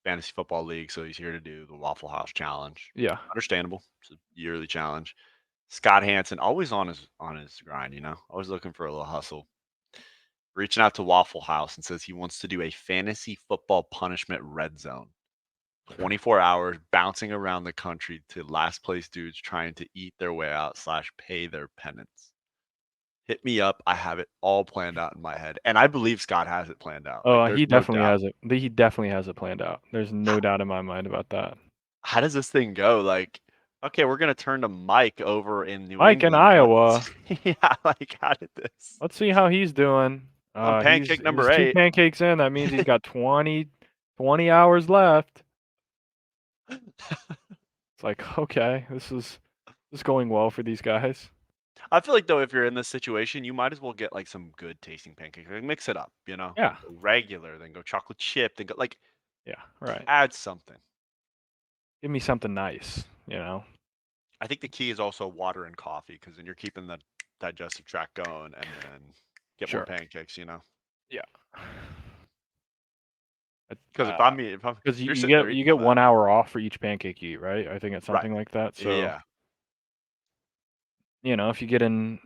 fantasy football league, so he's here to do the Waffle House challenge. Yeah. Understandable. It's a yearly challenge. Scott Hansen always on his grind, always looking for a little hustle. Reaching out to Waffle House and says he wants to do a fantasy football punishment red zone. 24 hours bouncing around the country to last place dudes trying to eat their way out / pay their penance. Hit me up. I have it all planned out in my head. And I believe Scott has it planned out. Oh, there's he no definitely doubt. has it. He definitely has it planned out. There's no doubt in my mind about that. How does this thing go? Like, okay, we're going to turn to Mike over in New Mike in England. Iowa. Yeah, like, how did this? Let's see how he's doing. On pancake number he's 8. 2 pancakes in. That means he's got 20 hours left. It's like, okay, this is going well for these guys. I feel like, though, if you're in this situation, you might as well get like some good tasting pancakes. Like, mix it up, Yeah. Go regular, then go chocolate chip, then go like, Yeah, right. add something. Give me something nice, I think the key is also water and coffee, because then you're keeping the digestive tract going, and then get more Sure. pancakes, Yeah. Because because you get 1 hour off for each pancake you eat, right? I think it's something like that. So yeah, if you get in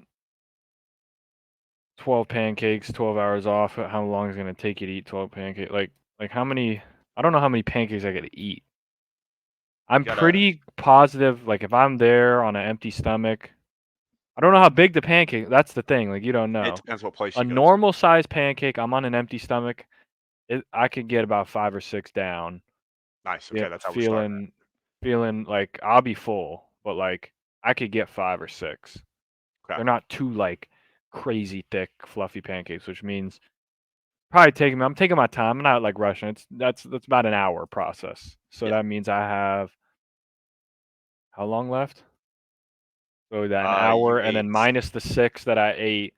12 pancakes, 12 hours off, how long is it going to take you to eat 12 pancakes? Like how many? I don't know how many pancakes I got to eat. I'm pretty positive. Like if I'm there on an empty stomach, I don't know how big the pancake. That's the thing. Like you don't know. it depends what place A you go to. normal size pancake, I'm on an empty stomach. I could get about 5 or 6 down. Nice. Okay, that's how we're starting. Feeling like I'll be full, but like I could get 5 or 6. Okay. They're not too like crazy thick, fluffy pancakes, which means probably I'm taking my time. I'm not like rushing. That's about an hour process. So that means I have how long left? So that an hour and then minus the 6 that I ate.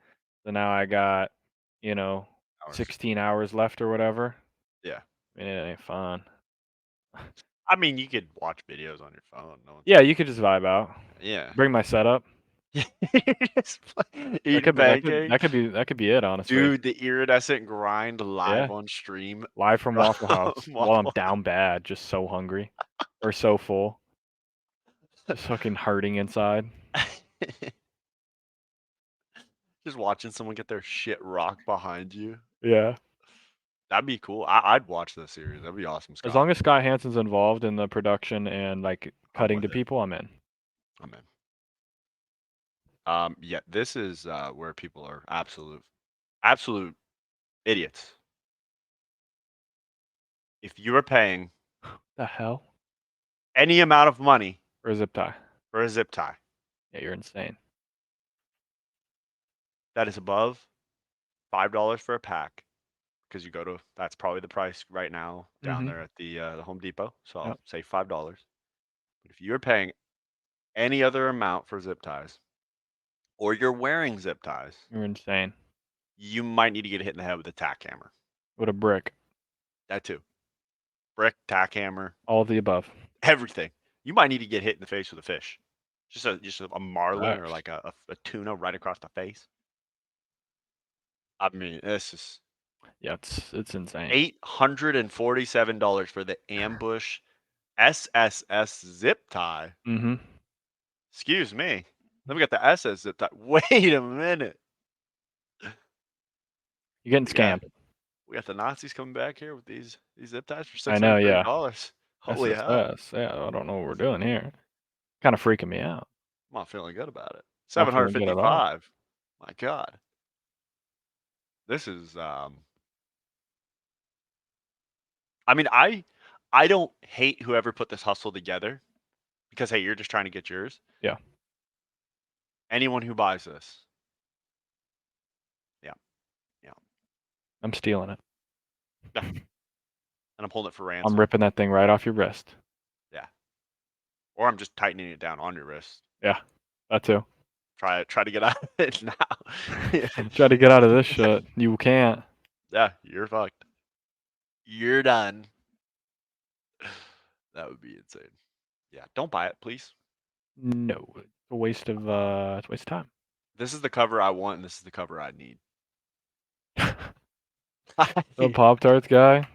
So now I got, 16 hours left or whatever. Yeah. I mean, it ain't fun. I mean, you could watch videos on your phone. Yeah, you could just vibe out. Yeah. Bring my setup. Just eat That could be it, honestly. Dude, the iridescent grind live on stream. Live from Waffle House while I'm down bad, just so hungry or so full. Just fucking hurting inside. Just watching someone get their shit rocked behind you. Yeah. That'd be cool. I'd watch the series. That'd be awesome, Scott. As long as Scott Hansen's involved in the production and like cutting to people, I'm in. Yeah, this is where people are absolute idiots. If you are paying the hell any amount of money for a zip tie, yeah, you're insane. That is above $5 for a pack, because that's probably the price right now down there at the Home Depot. So I'll say $5. But if you're paying any other amount for zip ties, or you're wearing zip ties, you're insane. You might need to get hit in the head with a tack hammer. With a brick. That too. Brick, tack hammer. All of the above. Everything. You might need to get hit in the face with a fish. Just a marlin or like a tuna right across the face. I mean, this is... Yeah, it's insane. $847 for the Ambush SSS zip tie. Mm-hmm. Excuse me. Then we got the SS zip tie. Wait a minute. You're getting scammed. We got the Nazis coming back here with these zip ties for $630. I know, yeah. Holy hell. Yeah, I don't know what we're doing here. Kind of freaking me out. I'm not feeling good about it. $755. My God. This is I mean, I don't hate whoever put this hustle together because hey, you're just trying to get yours. Yeah. Anyone who buys this, I'm stealing it. and I'm holding it for ransom, I'm ripping that thing right off your wrist. or I'm just tightening it down on your wrist. That too. Try to get out of it now. Try to get out of this shit. You can't. Yeah, you're fucked. You're done. That would be insane. Yeah, don't buy it, please. No. It's a waste of time. This is the cover I want, and this is the cover I need. The Pop Tarts guy.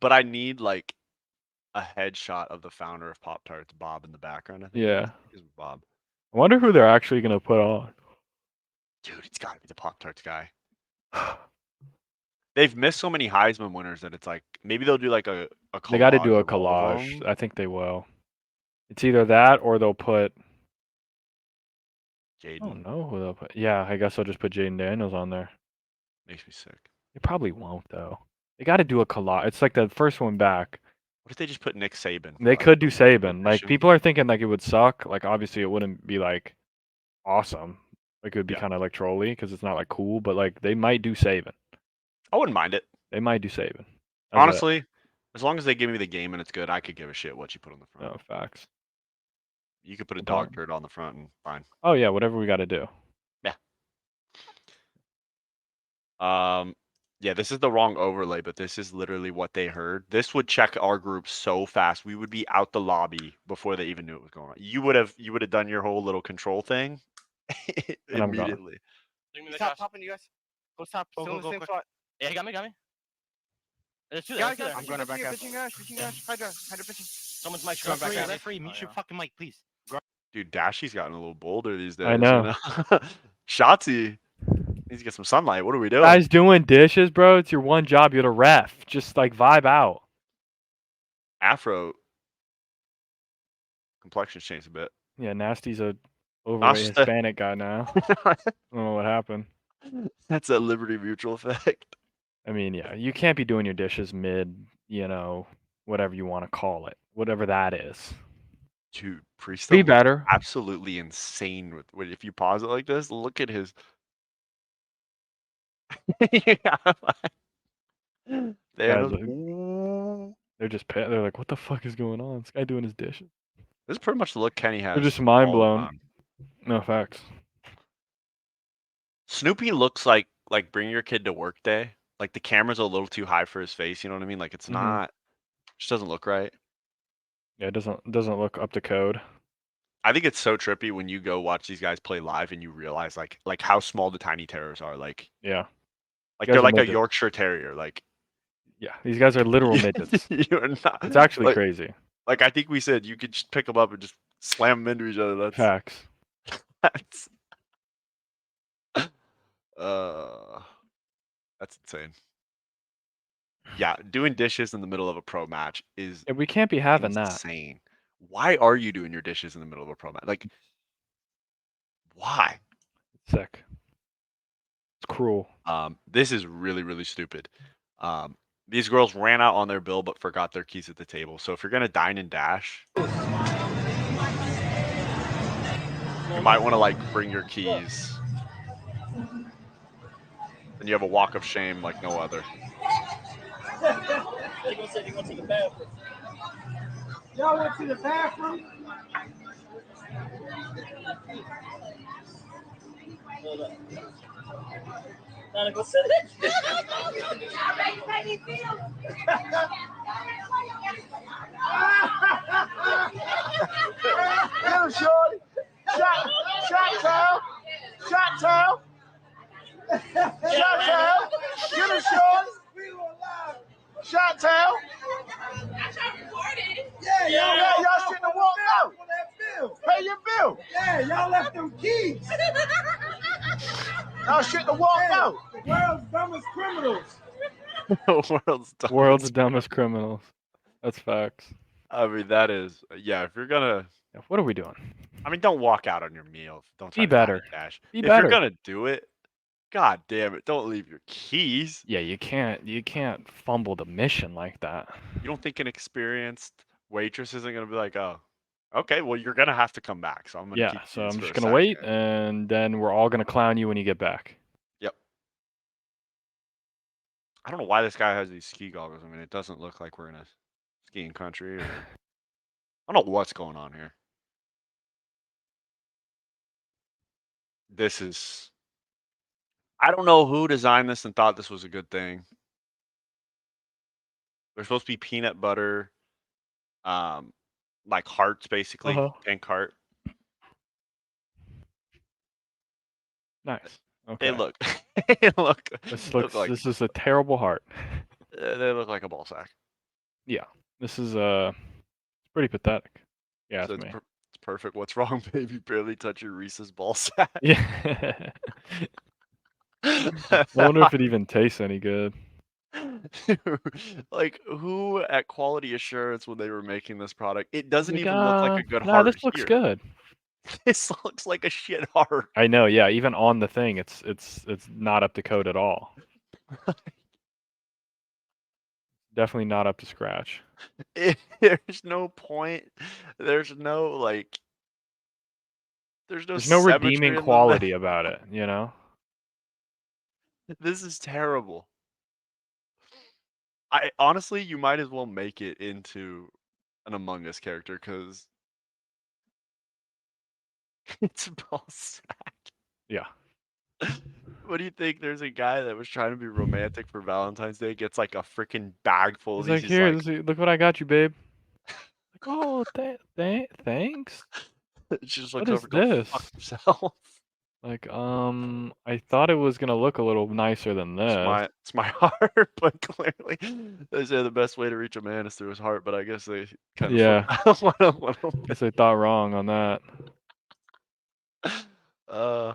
But I need like a headshot of the founder of Pop Tarts, Bob, in the background. I think Yeah. it's Bob. I wonder who they're actually gonna put on. Dude, it's got to be the Pop Tarts guy. They've missed so many Heisman winners that it's like maybe they'll do like a collage. They got to do a of all of collage. them. I think they will. It's either that or they'll put. I Jaden don't know who they'll put. Yeah, I guess I'll just put Jaden Daniels on there. makes me sick. They probably won't though. They got to do a collage. It's like the first one back. What if they just put Nick Saban? They for, could do like, a Saban. Like edition? people are thinking like it would suck. Like obviously it wouldn't be like awesome. Like it would be Yeah. kind of like trolly because it's not like cool. But like they might do Saban. I wouldn't mind it. They might do Saban. Honestly, as long as they give me the game and it's good, I could give a shit what you put on the front. No facts. You could put a Done. dog turd on the front and fine. Oh yeah, whatever we got to do. Yeah, this is the wrong overlay, but this is literally what they heard. This would check our group so fast. We would be out the lobby before they even knew it was going on. You would have done your whole little control thing And I'm gone. immediately. Stop popping, you guys. Go stop. Go, Still go, in the go, same quick. spot. Yeah, he got me. Let's do that. Guys, Let's do that. I'm going back out. Pitching Ash. Hydra pitching. Someone's mic. Going back Referee, out. referee, mute your fucking mic, please. Dude, Dashy's gotten a little bolder these days. I know. Shotzi needs to get some sunlight. What are we doing? Guys doing dishes, bro. It's your one job. You're the ref. Just like vibe out. Afro complexion's changed a bit. Yeah, Nasty's a overweight Nasta. Hispanic guy now. I don't know what happened. That's a Liberty Mutual effect. I mean, yeah, you can't be doing your dishes mid, whatever you want to call it, whatever that is. Dude, Priest Be looks better. absolutely insane with if you pause it like this. Look at his. Guys, they're just they're like, what the fuck is going on? This guy doing his dishes. This is pretty much the look Kenny has. They're just mind all the blown. time. No facts. Snoopy looks like bring your kid to work day. Like the camera's a little too high for his face. You know what I mean? Like it's Mhm. not. Just doesn't look right. Yeah, it doesn't look up to code. I think it's so trippy when you go watch these guys play live and you realize like how small the tiny terrors are. Like Yeah. like guys they're are like a midgets. Yorkshire Terrier. Like Yeah, these guys are literal midgets. you're not. It's actually like, crazy. Like I think we said you could just pick them up and just slam them into each other. That's Facts. that's that's insane. Yeah, doing dishes in the middle of a pro match is Yeah, we can't be having that. insane. Why are you doing your dishes in the middle of a pro match? Like, why? Sick. It's cruel. This is really, really stupid. These girls ran out on their bill but forgot their keys at the table. So if you're gonna dine and dash, you might want to like bring your keys. And you have a walk of shame like no other. Y'all went to the bathroom? Gotta go sit it. Get him, shorty. Shot towel. Shot towel. Shot towel. Get him, shorty. Shot towel. Yeah, y'all shouldn't have walked out. Pay your bill. Yeah, y'all left them keys. Y'all shouldn't have walked out. The world's dumbest criminals. World's dumbest criminals. That's facts. I mean, that is, yeah, if you're gonna, Yeah, what are we doing? I mean, don't walk out on your meal. Don't try Be to dine better. and dash. Be If better. you're gonna do it, God damn it! Don't leave your keys. Yeah, you can't fumble the mission like that. You don't think an experienced waitress isn't gonna be like, oh, okay, well you're gonna have to come back, so I'm gonna Yeah, keep so these I'm for just a gonna wait, second. and then we're all gonna clown you when you get back. Yep. I don't know why this guy has these ski goggles. I mean, it doesn't look like we're in a skiing country. Or... I don't know what's going on here. This is. I don't know who designed this and thought this was a good thing. They're supposed to be peanut butter, like hearts, basically, Uh-huh. pink heart. Nice. They Okay. look. They look. This look like this is a terrible heart. they look like a ball sack. Yeah. This is pretty pathetic. Yeah, So it's it's, me. it's perfect. What's wrong, baby? Barely touch your Reese's ball sack. Yeah. I wonder if it even tastes any good. Like who at quality assurance when they were making this product? It doesn't Like, even look like a good nah, heart this looks here. good. This looks like a shit heart. I know, yeah, even on the thing, it's not up to code at all. Definitely not up to scratch. There's no point. There's no like. There's no There's no symmetry redeeming in quality about it, you know? This is terrible. I honestly, you might as well make it into an Among Us character because it's a ball sack. Yeah. What do you think? There's a guy that was trying to be romantic for Valentine's Day, gets like a freaking bag full of He's these. like, He's "Here, like, look what I got you, babe." Like, "Oh, thanks. she just What looks is over, go fuck this?" yourself. Like, I thought it was gonna look a little nicer than this. It's my heart, but clearly they say the best way to reach a man is through his heart. But I guess they kind of Yeah. fucked. Guess I thought wrong on that.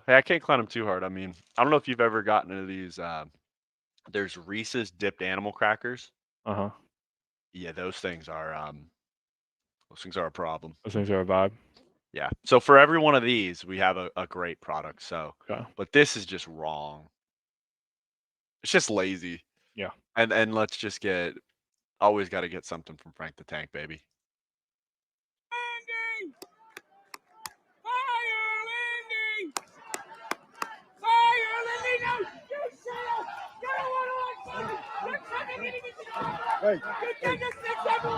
Hey, I can't clown him too hard. I mean, I don't know if you've ever gotten into these. There's Reese's dipped animal crackers. Uh-huh. Yeah, those things are a problem. Those things are a vibe. Yeah. So for every one of these, we have a great product. So, Okay. but this is just wrong. It's just lazy. Yeah. And let's just get. Always got to get something from Frank the Tank, baby. Landing! Fire, landing! Fire, landing! No, you shut up! You don't want to watch something! You're fucking hitting me to the wall! Hey, You take a six level!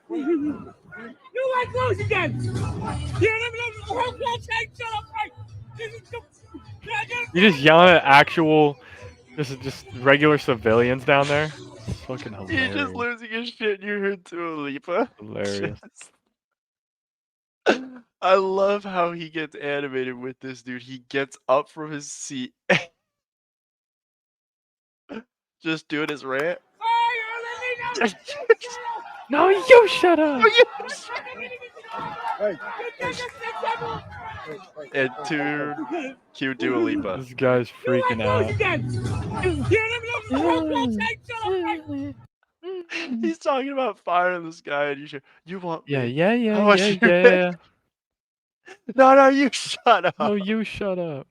You like losing games! You don't even know the whole world saying shut up, right? This is You're just yelling at actual, just regular civilians down there. It's fucking He's hilarious. just losing his shit. You heard Dua Lipa. Hilarious. I love how he gets animated with this dude. He gets up from his seat, just doing his rant. Fire, Lily! No, you shut up. hey, And to cue Dua Lipa. This guy's freaking out. He's talking about fire in the sky, and you want Yeah, me? yeah, How much yeah, you yeah. No, you shut up. No, you shut up.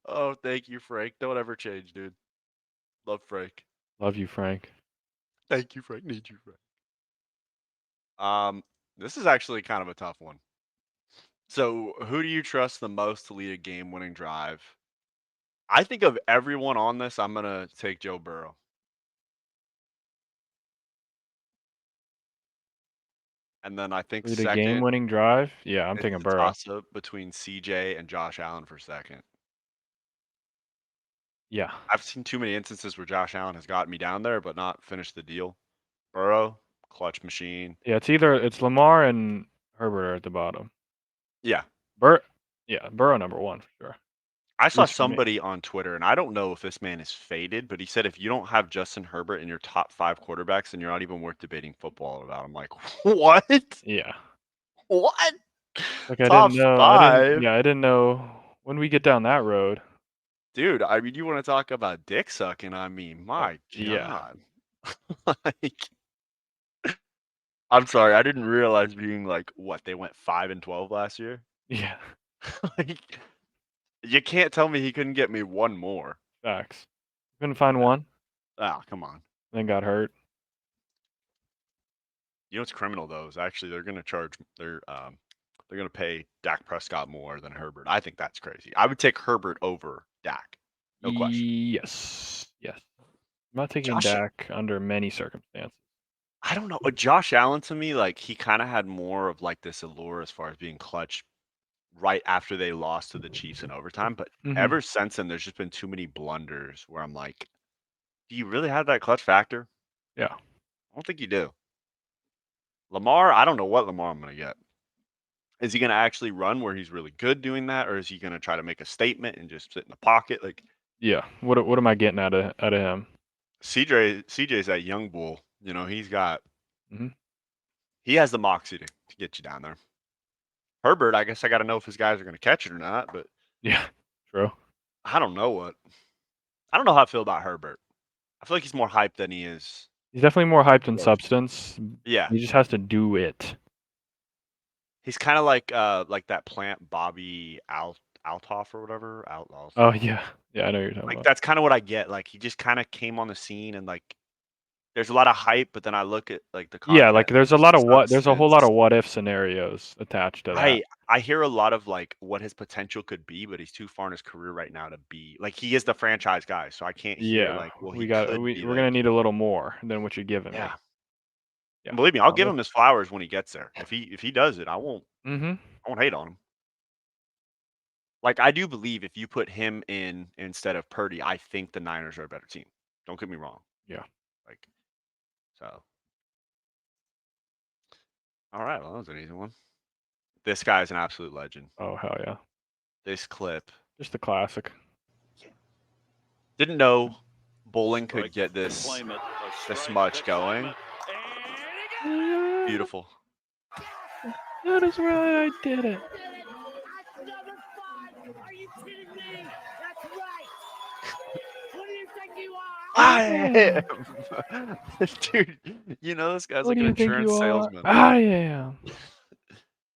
Oh, thank you, Frank. Don't ever change, dude. Love Frank. Love you, Frank. Thank you, Frank. Need you, Frank. This is actually kind of a tough one. So, who do you trust the most to lead a game-winning drive? I think of everyone on this, I'm gonna take Joe Burrow. And then I think Lead a second, game-winning drive? Yeah, I'm it's taking a Burrow. toss-up between CJ and Josh Allen for second. Yeah. I've seen too many instances where Josh Allen has gotten me down there, but not finished the deal. Burrow, clutch machine. Yeah, it's Lamar and Herbert are at the bottom. Yeah. Burrow number one for sure. I saw least for me. somebody on Twitter, and I don't know if this man is faded, but he said if you don't have Justin Herbert in your top 5 quarterbacks, then you're not even worth debating football about. I'm like, what? Yeah. What? Like I Top didn't know. 5? I didn't know when we get down that road. Dude, I mean, you want to talk about dick sucking? I mean, my yeah. God. Like, I'm sorry, I didn't realize being like, what, they went 5-12 last year? Yeah. Like, You can't tell me he couldn't get me one more. Facts. Couldn't find one, Ah, come on. then got hurt. You know what's criminal though is actually they're gonna charge they're gonna pay Dak Prescott more than Herbert. I think that's crazy. I would take Herbert over Dak. No question. Yes. Yes. I'm not taking Josh- Dak under many circumstances. I don't know. Josh Allen to me, like he kind of had more of like this allure as far as being clutch right after they lost to the Chiefs in overtime. But Mhm. ever since then, there's just been too many blunders where I'm like, do you really have that clutch factor? Yeah. I don't think you do. Lamar, I don't know what Lamar I'm gonna get. Is he gonna actually run where he's really good doing that, or is he gonna try to make a statement and just sit in the pocket? Like Yeah. What am I getting out of him? CJ's that young bull. You know, he's got Mhm. he has the moxie to get you down there. Herbert, I guess I got to know if his guys are going to catch it or not, but Yeah. True. I don't know how I feel about Herbert. I feel like he's more hyped than he is. He's definitely more hyped than Yes. substance. Yeah, He just has to do it. he's kind of like that plant Bobby Altoff or whatever. Outlaws. Oh yeah. Yeah, I know what you're talking Like about. that's kind of what I get. Like he just kind of came on the scene and like there's a lot of hype, but then I look at like the Yeah, like context there's a and lot of there's a whole lot of substance. what if scenarios attached to that. Right. I hear a lot of like what his potential could be, but he's too far in his career right now to be like he is the franchise guy, so I can't hear Yeah. like, well, we he got could we, be we're gonna like, need a little more than what you're giving yeah. me. Yeah. And believe me, I'll give Well, him his flowers when he gets there. If he does it, I won't Mhm. hate on him. Like I do believe if you put him in instead of Purdy, I think the Niners are a better team. Don't get me wrong. Yeah. Like so. All right, well that was an easy one. This guy's an absolute legend. Oh hell yeah. This clip. Just a classic. Didn't know bowling could get this much going. Beautiful. That is right. I did it. That's number 5. Are you kidding me? That's right. What do you think you are? I am. Dude, you know this guy's What like do an you think insurance you are? salesman. I am.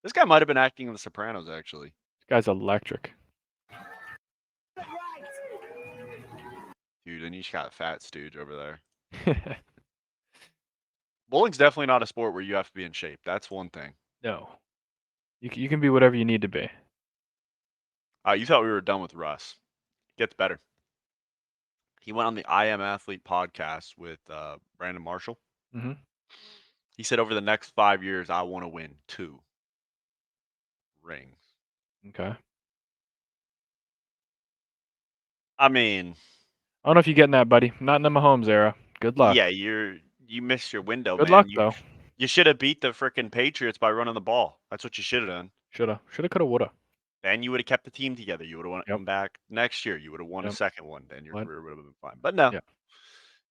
This guy might have been acting in The Sopranos, actually. This guy's electric. Dude, and you just got a fat stooge over there. Bowling's definitely not a sport where you have to be in shape. That's one thing. No. You can be whatever you need to be. You thought we were done with Russ. Gets better. He went on the I Am Athlete podcast with Brandon Marshall. Mhm. He said over the next 5 years, I want to win 2 rings. Okay. I mean, I don't know if you're getting that, buddy. Not in the Mahomes era. Good luck. yeah, you missed your window, Good man. luck though. You should have beat the freaking Patriots by running the ball. That's what you should have done. Shoulda, coulda, woulda. Then you would have kept the team together. You would have Yep. come back next year. You would have won a Yep. second one. Then your What? career would have been fine. But no, Yeah.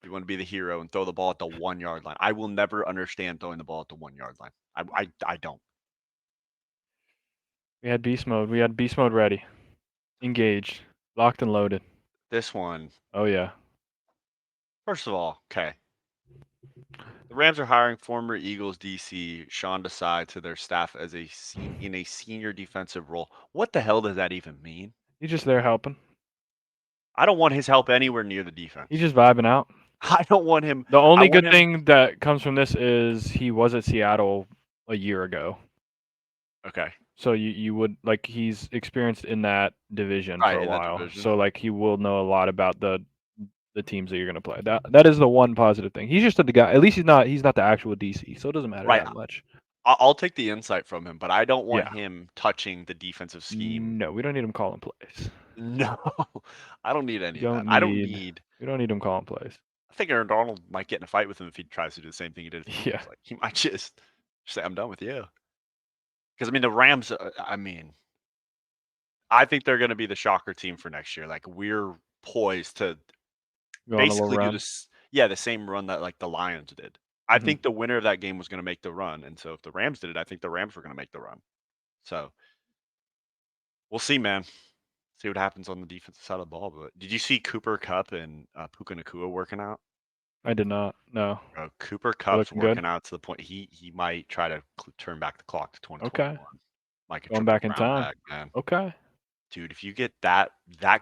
you want to be the hero and throw the ball at the 1 yard line. I will never understand throwing the ball at the 1 yard line. I don't. We had beast mode. We had beast mode ready. Engaged. Locked and loaded. This one, Oh yeah. first of all, okay. The Rams are hiring former Eagles DC Sean Desai to their staff as in a senior defensive role. What the hell does that even mean? He's just there helping. I don't want his help anywhere near the defense. He's just vibing out. I don't want him. The only want good him- thing that comes from this is he was at Seattle a year ago. Okay. So you would like he's experienced in that division Right, for a in that while. division. So like he will know a lot about the teams that you're gonna play. That is the one positive thing. He's just the guy. At least he's not the actual DC, so it doesn't matter Right. that much. I'll take the insight from him, but I don't want Yeah. him touching the defensive scheme. No, we don't need him calling plays. No, I don't need any of Don't that. I don't need- need. We don't need him calling plays. I think Aaron Donald might get in a fight with him if he tries to do the same thing he did. Yeah. Like he might just say, "I'm done with you." Because I mean, the Rams. I think they're going to be the shocker team for next year. Like we're poised to Go on a little basically do run. this. Yeah, the same run that like the Lions did. I Mhm. think the winner of that game was going to make the run, and so if the Rams did it, I think the Rams were going to make the run. So we'll see, man. See what happens on the defensive side of the ball. But did you see Cooper Kupp and Puka Nacua working out? I did not. No. Cooper Kupp's looking good? working out to the point he might try to turn back the clock to 2021. Okay. Like a Going Triple back in Crown time. bag, man. Okay. dude, if you get that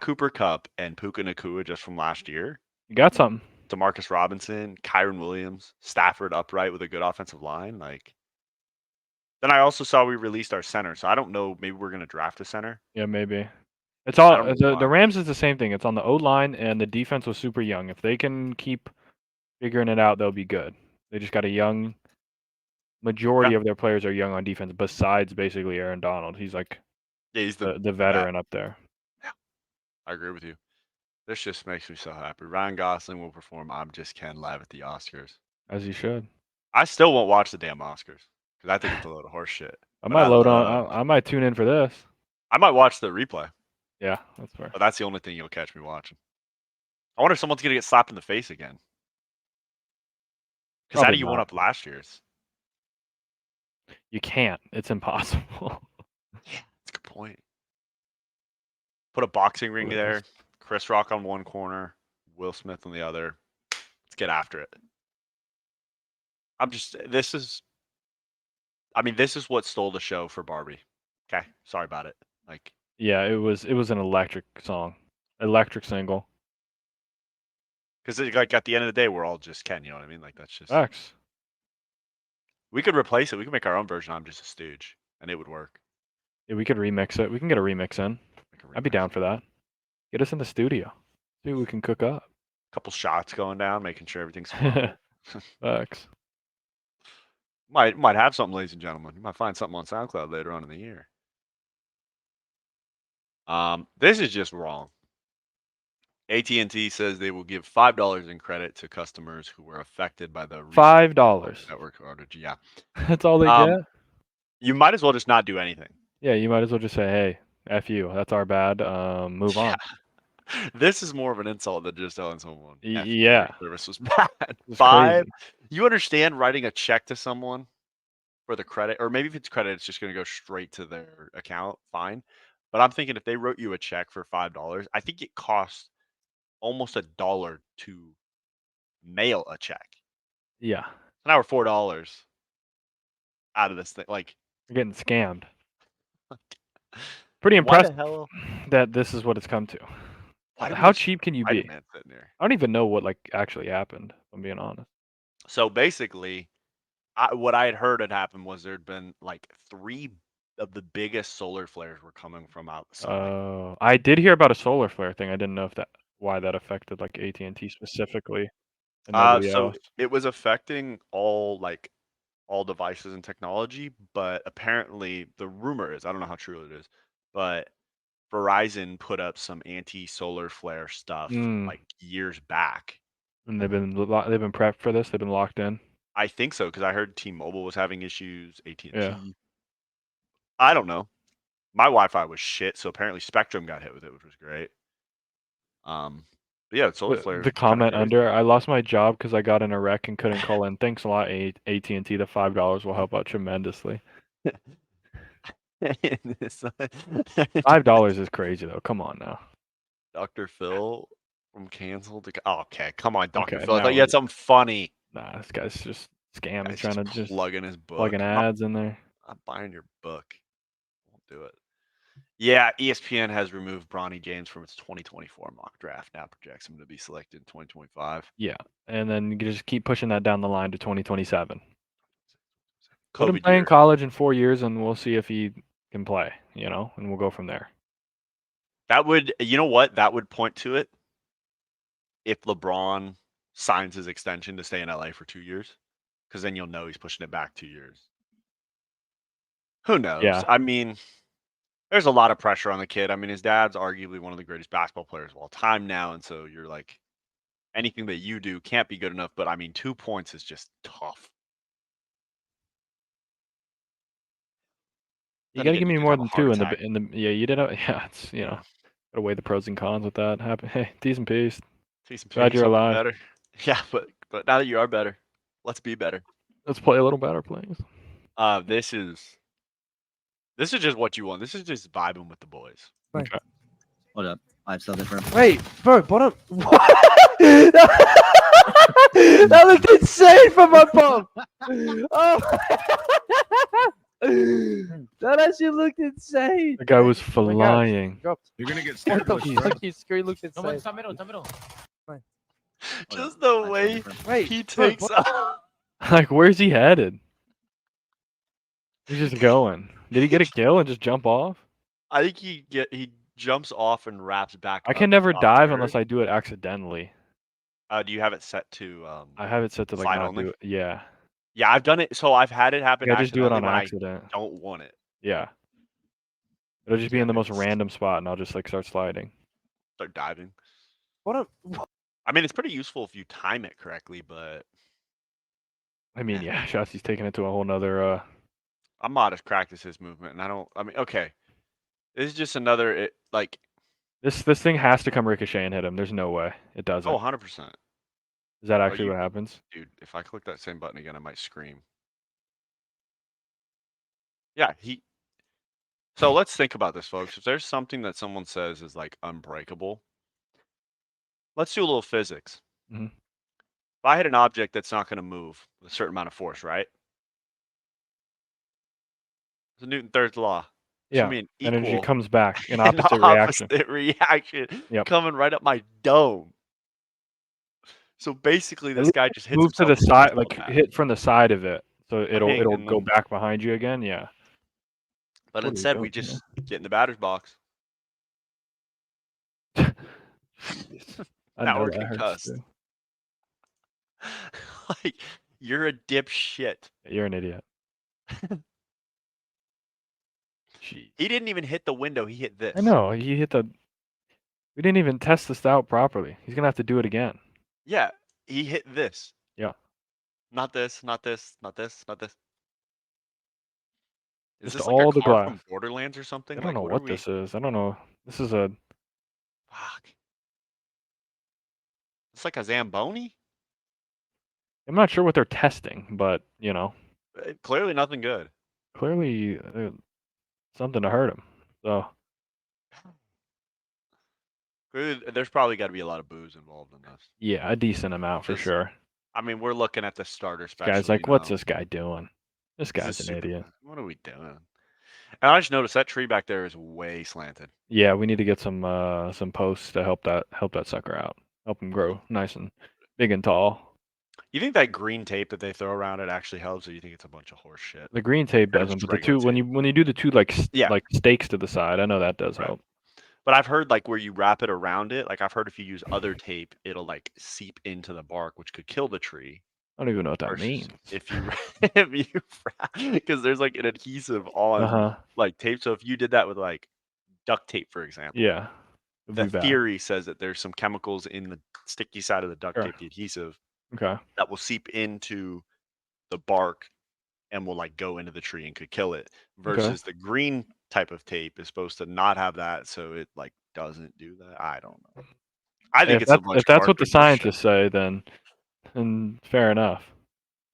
Cooper Cup and Puka Nakua just from last year, You got something. Demarcus Robinson, Kyron Williams, Stafford upright with a good offensive line, like. Then I also saw we released our center, so I don't know. Maybe we're gonna draft a center. Yeah, maybe. It's I all don't know the why. Rams is the same thing. It's on the O line and the defense was super young. If they can keep figuring it out, they'll be good. They just got a young majority of their players are young on defense, besides basically Aaron Donald. He's like Yeah, he's the vet. veteran up there. I agree with you. This just makes me so happy. Ryan Gosling will perform I'm Just Ken live at the Oscars. As he should. I still won't watch the damn Oscars because I think it's a load of horse shit. I But might load on. love- I might tune in for this. I might watch the replay, Yeah, that's fair. but that's the only thing you'll catch me watching. I wonder if someone's gonna get slapped in the face again. Because how Probably do you one not. up last year's? You can't. It's impossible. That's a good point. Put a boxing ring Who there. is- Chris Rock on one corner, Will Smith on the other. Let's get after it. This is what stole the show for Barbie. Okay, sorry about it. Like, Yeah, it was an electric song, electric single. because like at the end of the day, we're all just Ken. You know what I mean? Like that's just. Facts. We could replace it. We could make our own version. I'm just a stooge, and it would work. Yeah, we could remix it. We can get a remix in. Make a I'd be remix. down for that. Get us in the studio. See what we can cook up. Couple shots going down, making sure everything's fine. Facts. might have something, ladies and gentlemen. You might find something on SoundCloud later on in the year. This is just wrong. AT&T says they will give $5 in credit to customers who were affected by the recent $5. network outage. Yeah, That's all they Um, get. you might as well just not do anything. Yeah, you might as well just say, "Hey, f you. That's our bad. Move on." This is more of an insult than just telling someone. Y- "F you, your yeah. service was bad." It's Five. crazy. You understand writing a check to someone for the credit, or maybe if it's credit, it's just going to go straight to their account. Fine, but I'm thinking if they wrote you a check for $5, I think it costs almost $1 to mail a check. Yeah, So now we're $4 out of this thing. Like, you're getting scammed. Pretty why impressed the hell? that this is what it's come to. Why do we How have cheap can you be? Spider-Man sitting here? I don't even know what like actually happened. If I'm being honest. So basically, what I had heard had happened was there'd been like 3 of the biggest solar flares were coming from outside. I did hear about a solar flare thing. I didn't know why that affected like AT&T specifically and nobody So else. it was affecting all devices and technology, but apparently the rumor is, I don't know how true it is, but Verizon put up some anti-solar flare stuff like years back. And they've been prepped for this. They've been locked in. I think so because I heard T-Mobile was having issues, AT&T. Yeah. I don't know. My Wi-Fi was shit, so apparently Spectrum got hit with it, which was great. But yeah, solar flare. The comment under, I lost my job because I got in a wreck and couldn't call in. Thanks a lot, AT&T. The $5 will help out tremendously. $5 is crazy though. Come on now. Dr. Phil from Canceled. Okay, come on, Dr. Okay, Phil. I now thought you had something funny. Nah, this guy's just scamming, Guy's trying to just plug in his book. plug in ads in there. I'm buying your book. Won't do it. Yeah, ESPN has removed Bronny James from its 2024 mock draft. Now projects him to be selected in 2025. Yeah, and then you just keep pushing that down the line to 2027. Let him COVID play in year. college in 4 years, and we'll see if he can play. And we'll go from there. That would, you know what? That would point to it if LeBron signs his extension to stay in LA for 2 years, because then you'll know he's pushing it back 2 years. Who knows? Yeah. I mean, there's a lot of pressure on the kid. I mean, his dad's arguably one of the greatest basketball players of all time now, and so you're like, anything that you do can't be good enough. But I mean, 2 points is just tough. You Then gotta again, give me you more have a than heart 2 attack. in the yeah. You did it's gotta weigh the pros and cons with that. Hey, T's and P's. Glad you're alive. Better. Yeah, but now that you are better, let's be better. Let's play a little better, please. This is just what you want. This is just vibing with the boys. Okay. Hold up. I have something for him. Wait, bro, what up? What? That looked insane from my phone. Oh. That actually looked insane. The guy was Oh my gosh, flying. dropped. You're gonna get What scared the of this, bro. fuck? His screen looked No, one, insane. top middle, top middle. Hold Just up. the 5 cell way different. Wait, he bro, takes what- off. Like, where's he headed? He's just going. Did he get a kill and just jump off? I think he jumps off and wraps back. I can up never top dive third. unless I do it accidentally. Do you have it set to? I have it set to like slide not only? do it. Yeah. Yeah, I've done it. So I've had it happen. Yeah, just do it on accidentally when accident. I don't want it. Yeah. It'll just be Yeah, in the most it's- random spot, and I'll just like start sliding. Start diving. What a I mean, it's pretty useful if you time it correctly, but I mean, yeah, Shotzi's taking it to a whole nother. I'm modest practice his movement, and I don't. I mean, okay, this is just another like. This thing has to come ricochet and hit him. There's no way it doesn't. Oh, 100%, Is that actually you- what happens? dude. If I click that same button again, I might scream. Yeah, he. So let's think about this, folks. If there's something that someone says is like unbreakable, let's do a little physics. Mhm. If I hit an object that's not going to move with a certain amount of force, right? It's a Newton's third law. Yeah. Should be an Energy equal comes back in an opposite reaction. opposite reaction Yep. coming right up my dome. So basically, this least guy just hits Move to himself the with a side, baseball like bat. hit from the side of it, so it'll and go then- back behind you again. Yeah. But what are we instead, we doing just get in the batter's box. I Now know we're that hurts concussed. too. Like, you're a dipshit. You're an idiot. Jeez. He didn't even hit the window. He hit this. I know he hit the. We didn't even test this out properly. He's gonna have to do it again. Yeah, he hit this. Yeah. Not this. Not this. Not this. Not this. Is Just this like all a the car glass. from Borderlands or something? I don't know are what we- this is. I don't know. This is a. Fuck. It's like a Zamboni. I'm not sure what they're testing, but you know, Clearly nothing good. clearly something to hurt him. So Clearly, there's probably got to be a lot of booze involved in this. yeah, a decent amount for Just sure. I mean, we're looking at the starter special. Guy's like, what's this guy doing? This guy's an idiot. What are we doing? And I just noticed that tree back there is way slanted. Yeah, we need to get some posts to help that sucker out. Help him grow nice and big and tall. You think that green tape that they throw around it actually helps, or you think it's a bunch of horse shit? The green tape Kind of doesn't, just but the regular two when you do the two like Yeah. like stakes to the side, I know that does Right. help. But I've heard like where you wrap it around it, like I've heard if you use other tape, it'll like seep into the bark, which could kill the tree. I don't even know what that versus means. If you if you because there's like an adhesive on Uh-huh. like tape. So if you did that with like duct tape, for example, Yeah. It'd the be bad. theory says that there's some chemicals in the sticky side of the duct Sure. tape, the adhesive, Okay. that will seep into the bark and will like go into the tree and could kill it. Versus the green type of tape is supposed to not have that, so it like doesn't do that. I don't know. I think If, it's a that, bunch if of that's what the cartridge bullshit. scientists say, then fair enough.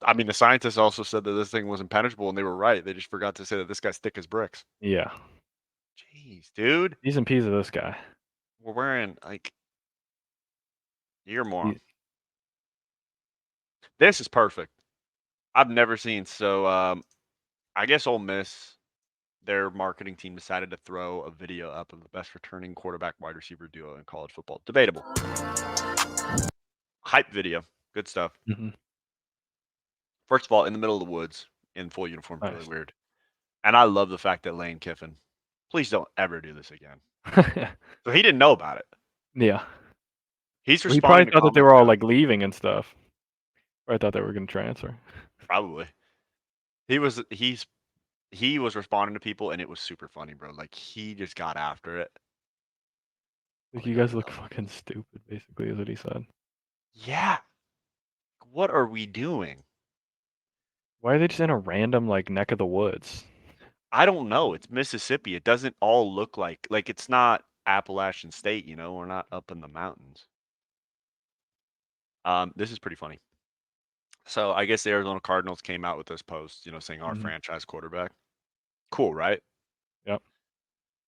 I mean, the scientists also said that this thing was impenetrable, and they were right. They just forgot to say that this guy's thick as bricks. Yeah. Jeez, dude, P's and P's of this guy. we're wearing like you're a moron. This is perfect. I've never seen so. I guess Ole Miss, their marketing team decided to throw a video up of the best returning quarterback wide receiver duo in college football. Debatable. Hype video. Good stuff. Mhm. First of all, in the middle of the woods in full uniform, really Nice. weird. And I love the fact that Lane Kiffin, please don't ever do this again. So he didn't know about it. Yeah. He's Well, he probably responding to thought that they were all comments like leaving and stuff. Or I thought they were going to transfer. now. Probably. He was responding to people, and it was super funny, bro. Like he just got after it. Like, you guys look fucking stupid, basically, is what he said. Yeah. What are we doing? Why are they just in a random like neck of the woods? I don't know. It's Mississippi. It doesn't all look like it's not Appalachian State, you know. We're not up in the mountains. This is pretty funny. So I guess the Arizona Cardinals came out with this post, you know, saying our Mhm. franchise quarterback. Cool, right? Yep.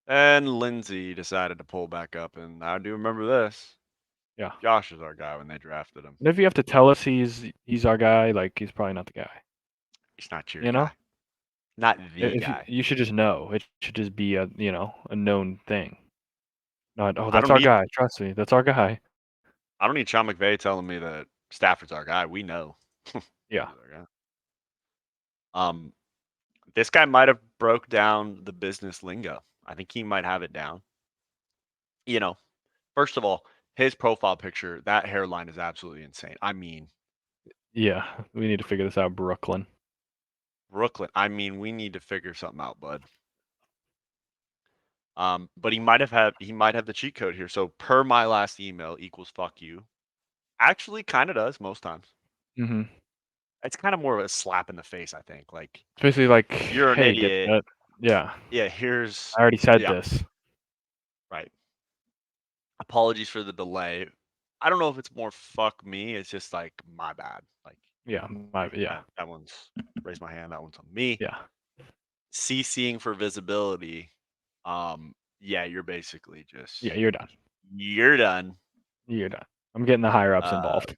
And Lindsay decided to pull back up, and I do remember this. Yeah. Josh is our guy when they drafted him. And if you have to tell us he's our guy, like he's probably not the guy. He's not your You know? guy. Not the If guy. you should just know. It should just be a a known thing. Not I that's don't our need guy. Trust me, that's our guy. I don't need Sean McVay telling me that Stafford's our guy. We know. Yeah. He's our guy. This guy might have broke down the business lingo. I think he might have it down. First of all, his profile picture, that hairline is absolutely insane. I mean, Yeah. We need to figure this out, Brooklyn. Brooklyn. I mean, we need to figure something out, bud. But he might have the cheat code here. So per my last email equals fuck you. Actually, kind of does most times. Mm-hmm. It's kind of more of a slap in the face, I think. Like, It's basically like, you're an hey, idiot. dipshit. Yeah. Yeah, here's I already said yeah, this. right. Apologies for the delay. I don't know if it's more fuck me. It's just like my bad. Like, Yeah. Yeah. that one's raise my hand. That one's on me. Yeah. CCing for visibility. Yeah, you're basically just Yeah. You're done. you're done. You're done. I'm getting the higher ups Uh, involved.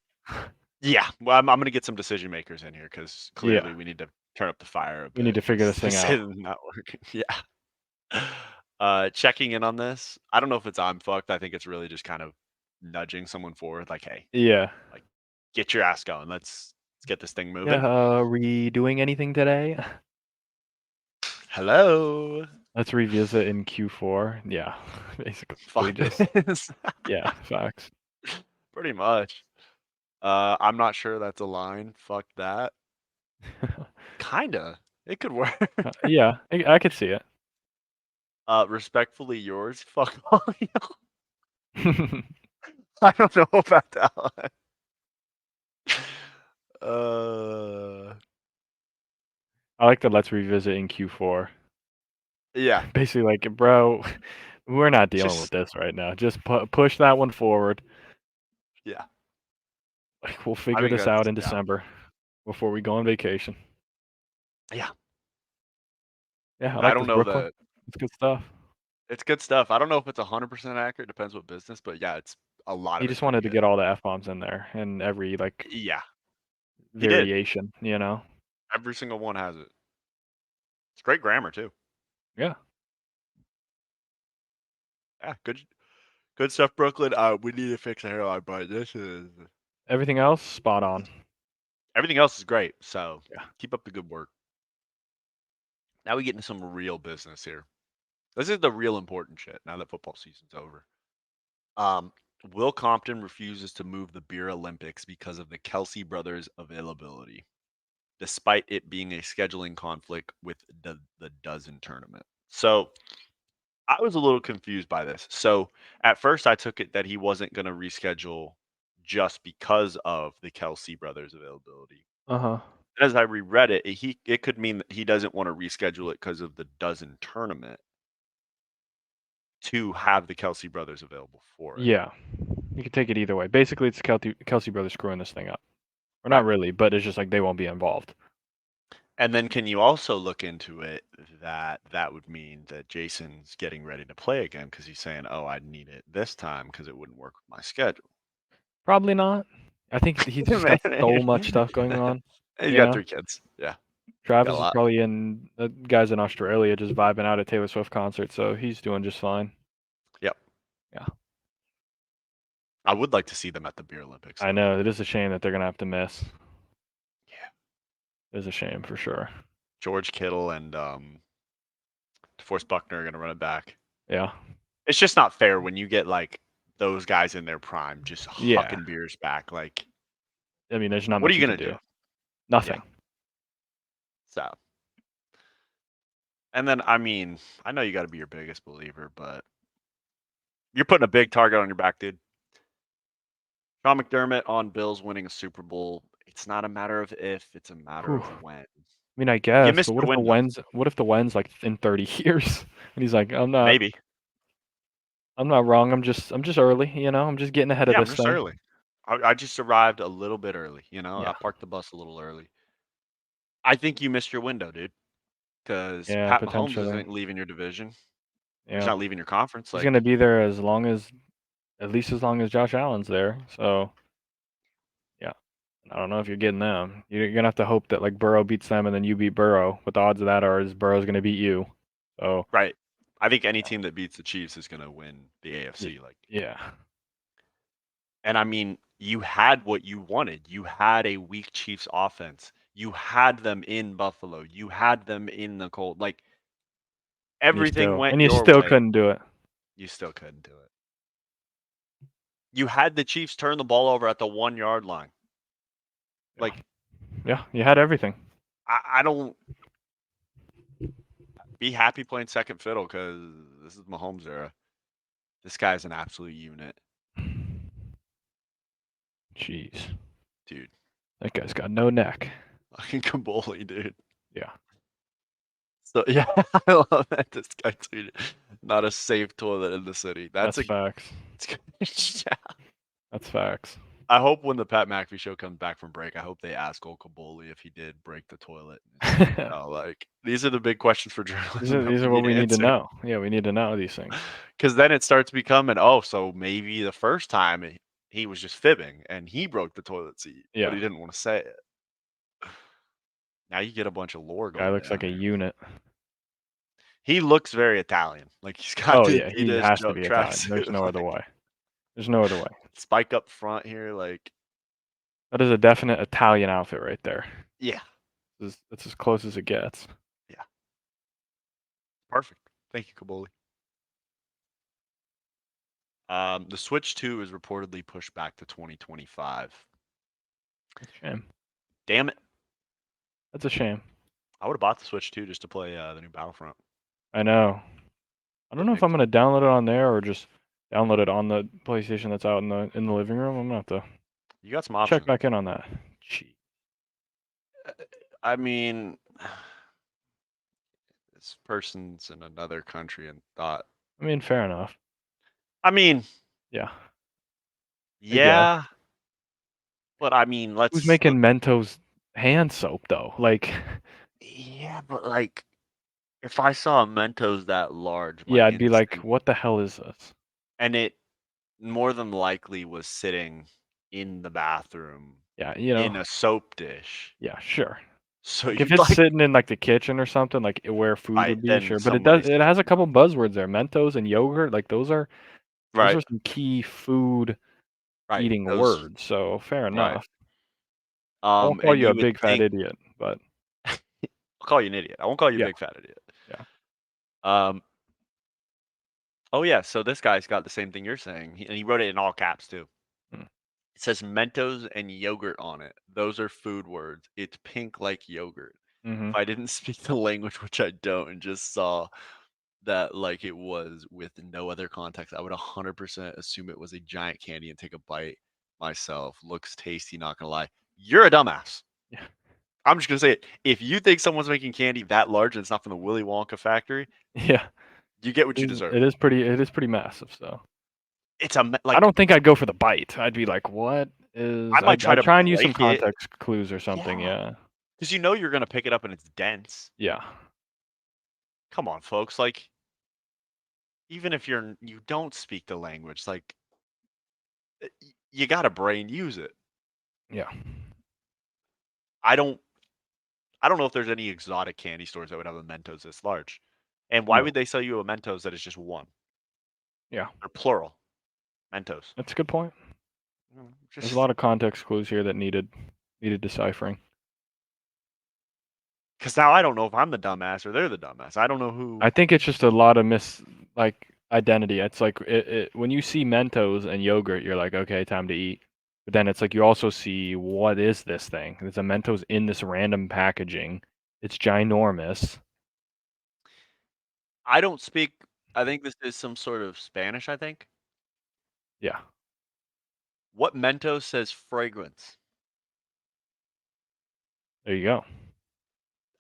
Yeah, well, I'm gonna get some decision makers in here because clearly Yeah. we need to turn up the fire a bit. We need to figure this thing out. is not working. Yeah. Checking in on this. I don't know if it's I'm fucked. I think it's really just kind of nudging someone forward, like, hey, Yeah. get your ass going. Let's get this thing moving. Yeah. Are we doing anything today? Hello. Let's revisit in Q4. Yeah. Basically, Fuck just this. yeah. Facts. Pretty much. I'm not sure that's a line. Fuck that. Kinda. It could work. Yeah. I could see it. Respectfully yours. Fuck all y'all. I don't know about that one. I like the let's revisit in Q4. Yeah. Basically, like, bro, we're not dealing Just- with this right now. Just push that one forward. Yeah. Like, we'll figure think this out that's- in yeah. December before we go on vacation. Yeah. Yeah, I I like don't this, know Brooklyn. that It's good stuff. it's good stuff. I don't know if it's 100% accurate. Depends what business, but yeah, it's a lot He of. just wanted to get all the F-bombs in there and every, like, Yeah. did. variation, you know? Every single one has it. It's great grammar too. Yeah. Yeah. Good stuff, Brooklyn. We need to fix the hairline, but this is Everything else, spot on. everything else is great. So Yeah. keep up the good work. Now we get into some real business here. This is the real important shit now that football season's over. Will Compton refuses to move the Beer Olympics because of the Kelsey brothers' availability, despite it being a scheduling conflict with the Dozen tournament. So I was a little confused by this. So at first I took it that he wasn't going to reschedule just because of the Kelsey brothers' availability. Uh-huh. As I reread it, it could mean that he doesn't want to reschedule it because of the Dozen tournament to have the Kelsey brothers available for it. Yeah. You could take it either way. Basically, it's Kelsey brothers screwing this thing up. Or not really, but it's just like they won't be involved. And then can you also look into it that would mean that Jason's getting ready to play again because he's saying, oh, I need it this time because it wouldn't work with my schedule. Probably not. I think he's just got so much stuff going on. You Yeah. got 3 kids. Yeah. Travis a is lot. probably in guys in Australia just vibing out at Taylor Swift concert, so he's doing just fine. Yep. Yeah. I would like to see them at the Beer Olympics. I though. know it is a shame that they're gonna have to miss. Yeah. It is a shame for sure. George Kittle and DeForest Buckner are going to run it back. Yeah. It's just not fair when you get like those guys in their prime just Yeah. hucking beers back. Like, I mean, there's not what much are you can going to do? Nothing. So, and then, I mean, I know you got to be your biggest believer, but you're putting a big target on your back, dude. Sean McDermott on Bills winning a Super Bowl. It's not a matter of if, it's a matter of Whew. when. I mean, I guess. missed But the window. what if the when's like in 30 years? And he's like, I'm not Maybe. wrong. I'm just early, you know? I'm just getting ahead Yeah, of I'm this just thing. early. I just arrived a little bit early. You know, Yeah. I parked the bus a little early. I think you missed your window, dude. Because Yeah, Pat Mahomes potentially. isn't leaving your division. He's Yeah. not leaving your conference. He's Like, gonna be there at least as long as Josh Allen's there. So I don't know if you're getting them. You're gonna have to hope that like Burrow beats them and then you beat Burrow. But the odds of that are is Burrow's gonna beat you. So Right. I think any team that beats the Chiefs is gonna win the AFC. Like, yeah, and I mean, you had what you wanted. You had a weak Chiefs offense. You had them in Buffalo. You had them in the cold. Like everything went you your still way. couldn't do it. You still couldn't do it. You had the Chiefs turn the ball over at the 1 yard line. Yeah. Like, Yeah, you had everything. I don't be happy playing second fiddle because this is Mahomes era. This guy's an absolute unit, Jeez, dude. that guy's got no neck. Fucking Kaboli, dude. Yeah, So yeah, I love that this guy tweeted, "Not a safe toilet in the city." that's facts. Yeah. That's facts. I hope when the Pat McAfee show comes back from break, I hope they ask old Kaboli if he did break the toilet. Like these are the big questions for journalism. These are what we need to know. Yeah, we need to know these things. Because then it starts becoming, so maybe the first time he was just fibbing and he broke the toilet seat, Yeah. but he didn't want to say it. Now you get a bunch of lore going. Guy looks down like a there. unit. He looks very Italian. Like he's got Oh the yeah, he Adidas has to be Italian. tracksuit, There's no other like, way. There's no other way. spike up front here, like That is a definite Italian outfit right there. yeah, It's as close as it gets. perfect. Thank you, Kaboli. The Switch 2 is reportedly pushed back to 2025. It's a shame. Damn it! That's a shame. I would have bought the Switch 2 just to play the new Battlefront. I know. I don't know if I'm gonna download it on there or just download it on the PlayStation that's out in the living room. I'm gonna have to You got some options. check back in on that. Gee. I mean, this person's in another country and thought. I mean, fair enough. I mean, Yeah. yeah, but I mean, let's. Who's making Mentos hand soap though? Like, Yeah, but like, if I saw a Mentos that large, my yeah, I'd be like, instinct- what the hell is this? and it more than likely was sitting in the bathroom Yeah, you in know. a soap dish. Yeah, sure. So Like, you if it's sitting in like the kitchen or something, like where food Right, would be, then sure. But it somebody's- does. It has a couple buzzwords there. Mentos and yogurt. Like those are right, some key food right, eating those- words. So fair enough. I won't call and you a would big fat think- idiot, but I'll call you an idiot. I won't call you Yeah. a big fat idiot. Yeah. Oh yeah, so this guy's got the same thing you're saying, and he wrote it in all caps too. Hmm. It says Mentos and yogurt on it. Those are food words. It's pink like yogurt. mhm. If I didn't speak the language, which I don't, and just saw that like it was with no other context, I would 100% assume it was a giant candy and take a bite myself. Looks tasty, not gonna lie. You're a dumbass. Yeah. I'm just gonna say it. If you think someone's making candy that large and it's not from the Willy Wonka factory, Yeah. you get what you deserve. It is pretty massive. So It's a like I don't think I'd go for the bite. I'd be like, what is? I might try I'd to try and use some break it. context clues or something. Yeah. Yeah. because you know you're gonna pick it up and it's dense. Yeah. Come on, folks. Like, even if you don't speak the language, like, you got a brain, use it. Yeah. I don't know if there's any exotic candy stores that would have a Mentos this large. And why No. would they sell you a Mentos that is just one? Yeah. Or plural. Mentos. That's a good point. There's Just a lot of context clues here that needed deciphering. because now I don't know if I'm the dumbass or they're the dumbass. I don't know who. I think it's just a lot of identity. It's like when you see Mentos and yogurt, you're like, okay, time to eat. But then it's like you also see, what is this thing? There's a Mentos in this random packaging. It's ginormous. I don't speak. I think this is some sort of Spanish. I think. Yeah. What Mentos says fragrance? There you go.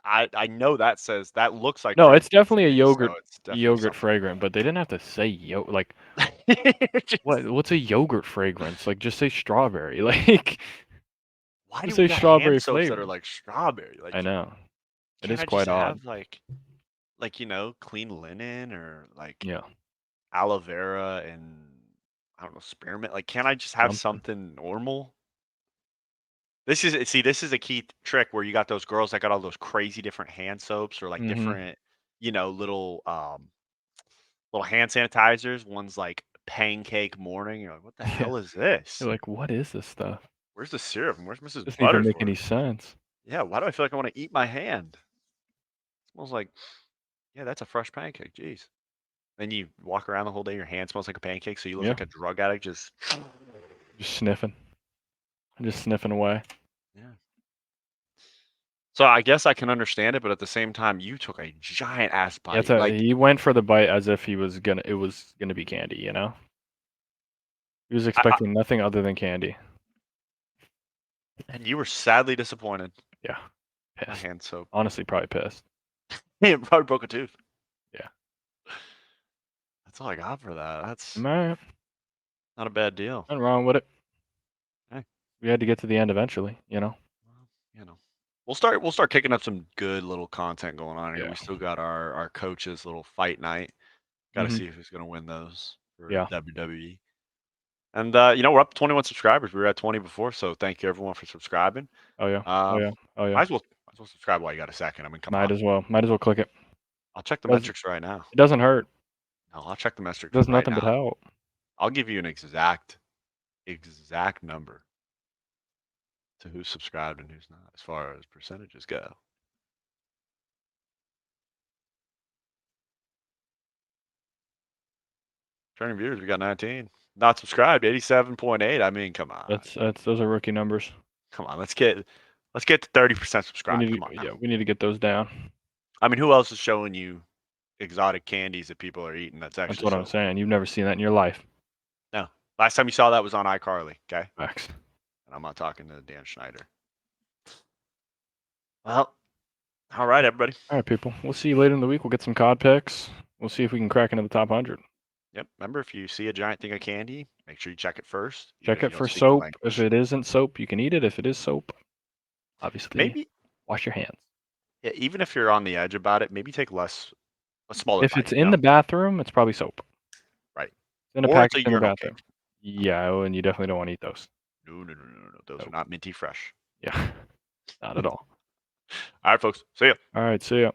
I know that says that looks like No, it's fragrance definitely a to me, so yogurt it's definitely yogurt something. fragrant, but they didn't have to say like Just- what's a yogurt fragrance? Like just say strawberry. Like Why Just do we say got strawberry hand soaps that flavor. are like strawberry? Like, I know. It can't is I quite just odd. have like clean linen or like Yeah. aloe vera and I don't know spearmint. Like, can't I just have Something. something normal? This is a key trick where you got those girls that got all those crazy different hand soaps or like Mhm. different, little little hand sanitizers. One's like pancake morning. You're like, what the Yeah. hell is this? You're like, what is this stuff? Where's the syrup? And where's Mrs. Doesn't even make Butterworth? any sense. Yeah, why do I feel like I want to eat my hand? Smells like, yeah, that's a fresh pancake. Jeez. Then you walk around the whole day, your hand smells like a pancake, so you look Yeah. like a drug addict. Just Just sniffing. Just sniffing away. yeah. So I guess I can understand it, but at the same time, you took a giant ass bite. That's a, Like, he went for the bite as if it was gonna be candy, you know? He was expecting nothing other than candy. and you were sadly disappointed. Yeah. My Pissed. hand soap. Honestly, probably pissed. It probably broke a tooth. Yeah. That's all I got for that. That's Man, not a bad deal. nothing wrong with it. Hey. We had to get to the end eventually, you know? Well, we'll start kicking up some good little content going on here. Yeah. We still got our coaches' little fight night. Got to Mhm. see who's gonna win those for Yeah. WWE. And we're up to 21 subscribers. We were at 20 before, so thank you everyone for subscribing. Oh yeah. Oh yeah. Oh yeah. Might as well subscribe while you got a second. I mean, come Might on. as well. Might as well click it. I'll check the Does- metrics right now. It doesn't hurt. No, I'll check the metrics It does right nothing but now. help. I'll give you an exact number to who's subscribed and who's not, as far as percentages go. Turning viewers, we got 19. Not subscribed, 87.8. I mean, come on. That's those are rookie numbers. Come on, let's get to 30% We subscribed. need Come on. to, now. yeah, we need to get those down. I mean, who else is showing you exotic candies that people are eating? That's actually That's what I'm so- saying. You've never seen that in your life. No. Last time you saw that was on iCarly, okay? Facts. And I'm not talking to Dan Schneider. Well, all right, everybody. All right, people. We'll see you later in the week. We'll get some COD picks. We'll see if we can crack into the top 100. Yep. Remember, if you see a giant thing of candy, make sure you check it first. even Check if you it don't for speak the soap. language. If it isn't soap, you can eat it. If it is soap, obviously, Maybe, wash your hands. yeah, even if you're on the edge about it, maybe take a smaller If bite, it's you in know? the bathroom, it's probably soap. Right. It's in a Or it's a package in the urinal bathroom. cake. Yeah, oh, and you definitely don't want to eat those. No. Those are Nope. not minty fresh. Yeah, not at all. All right, folks. See ya. All right, see ya.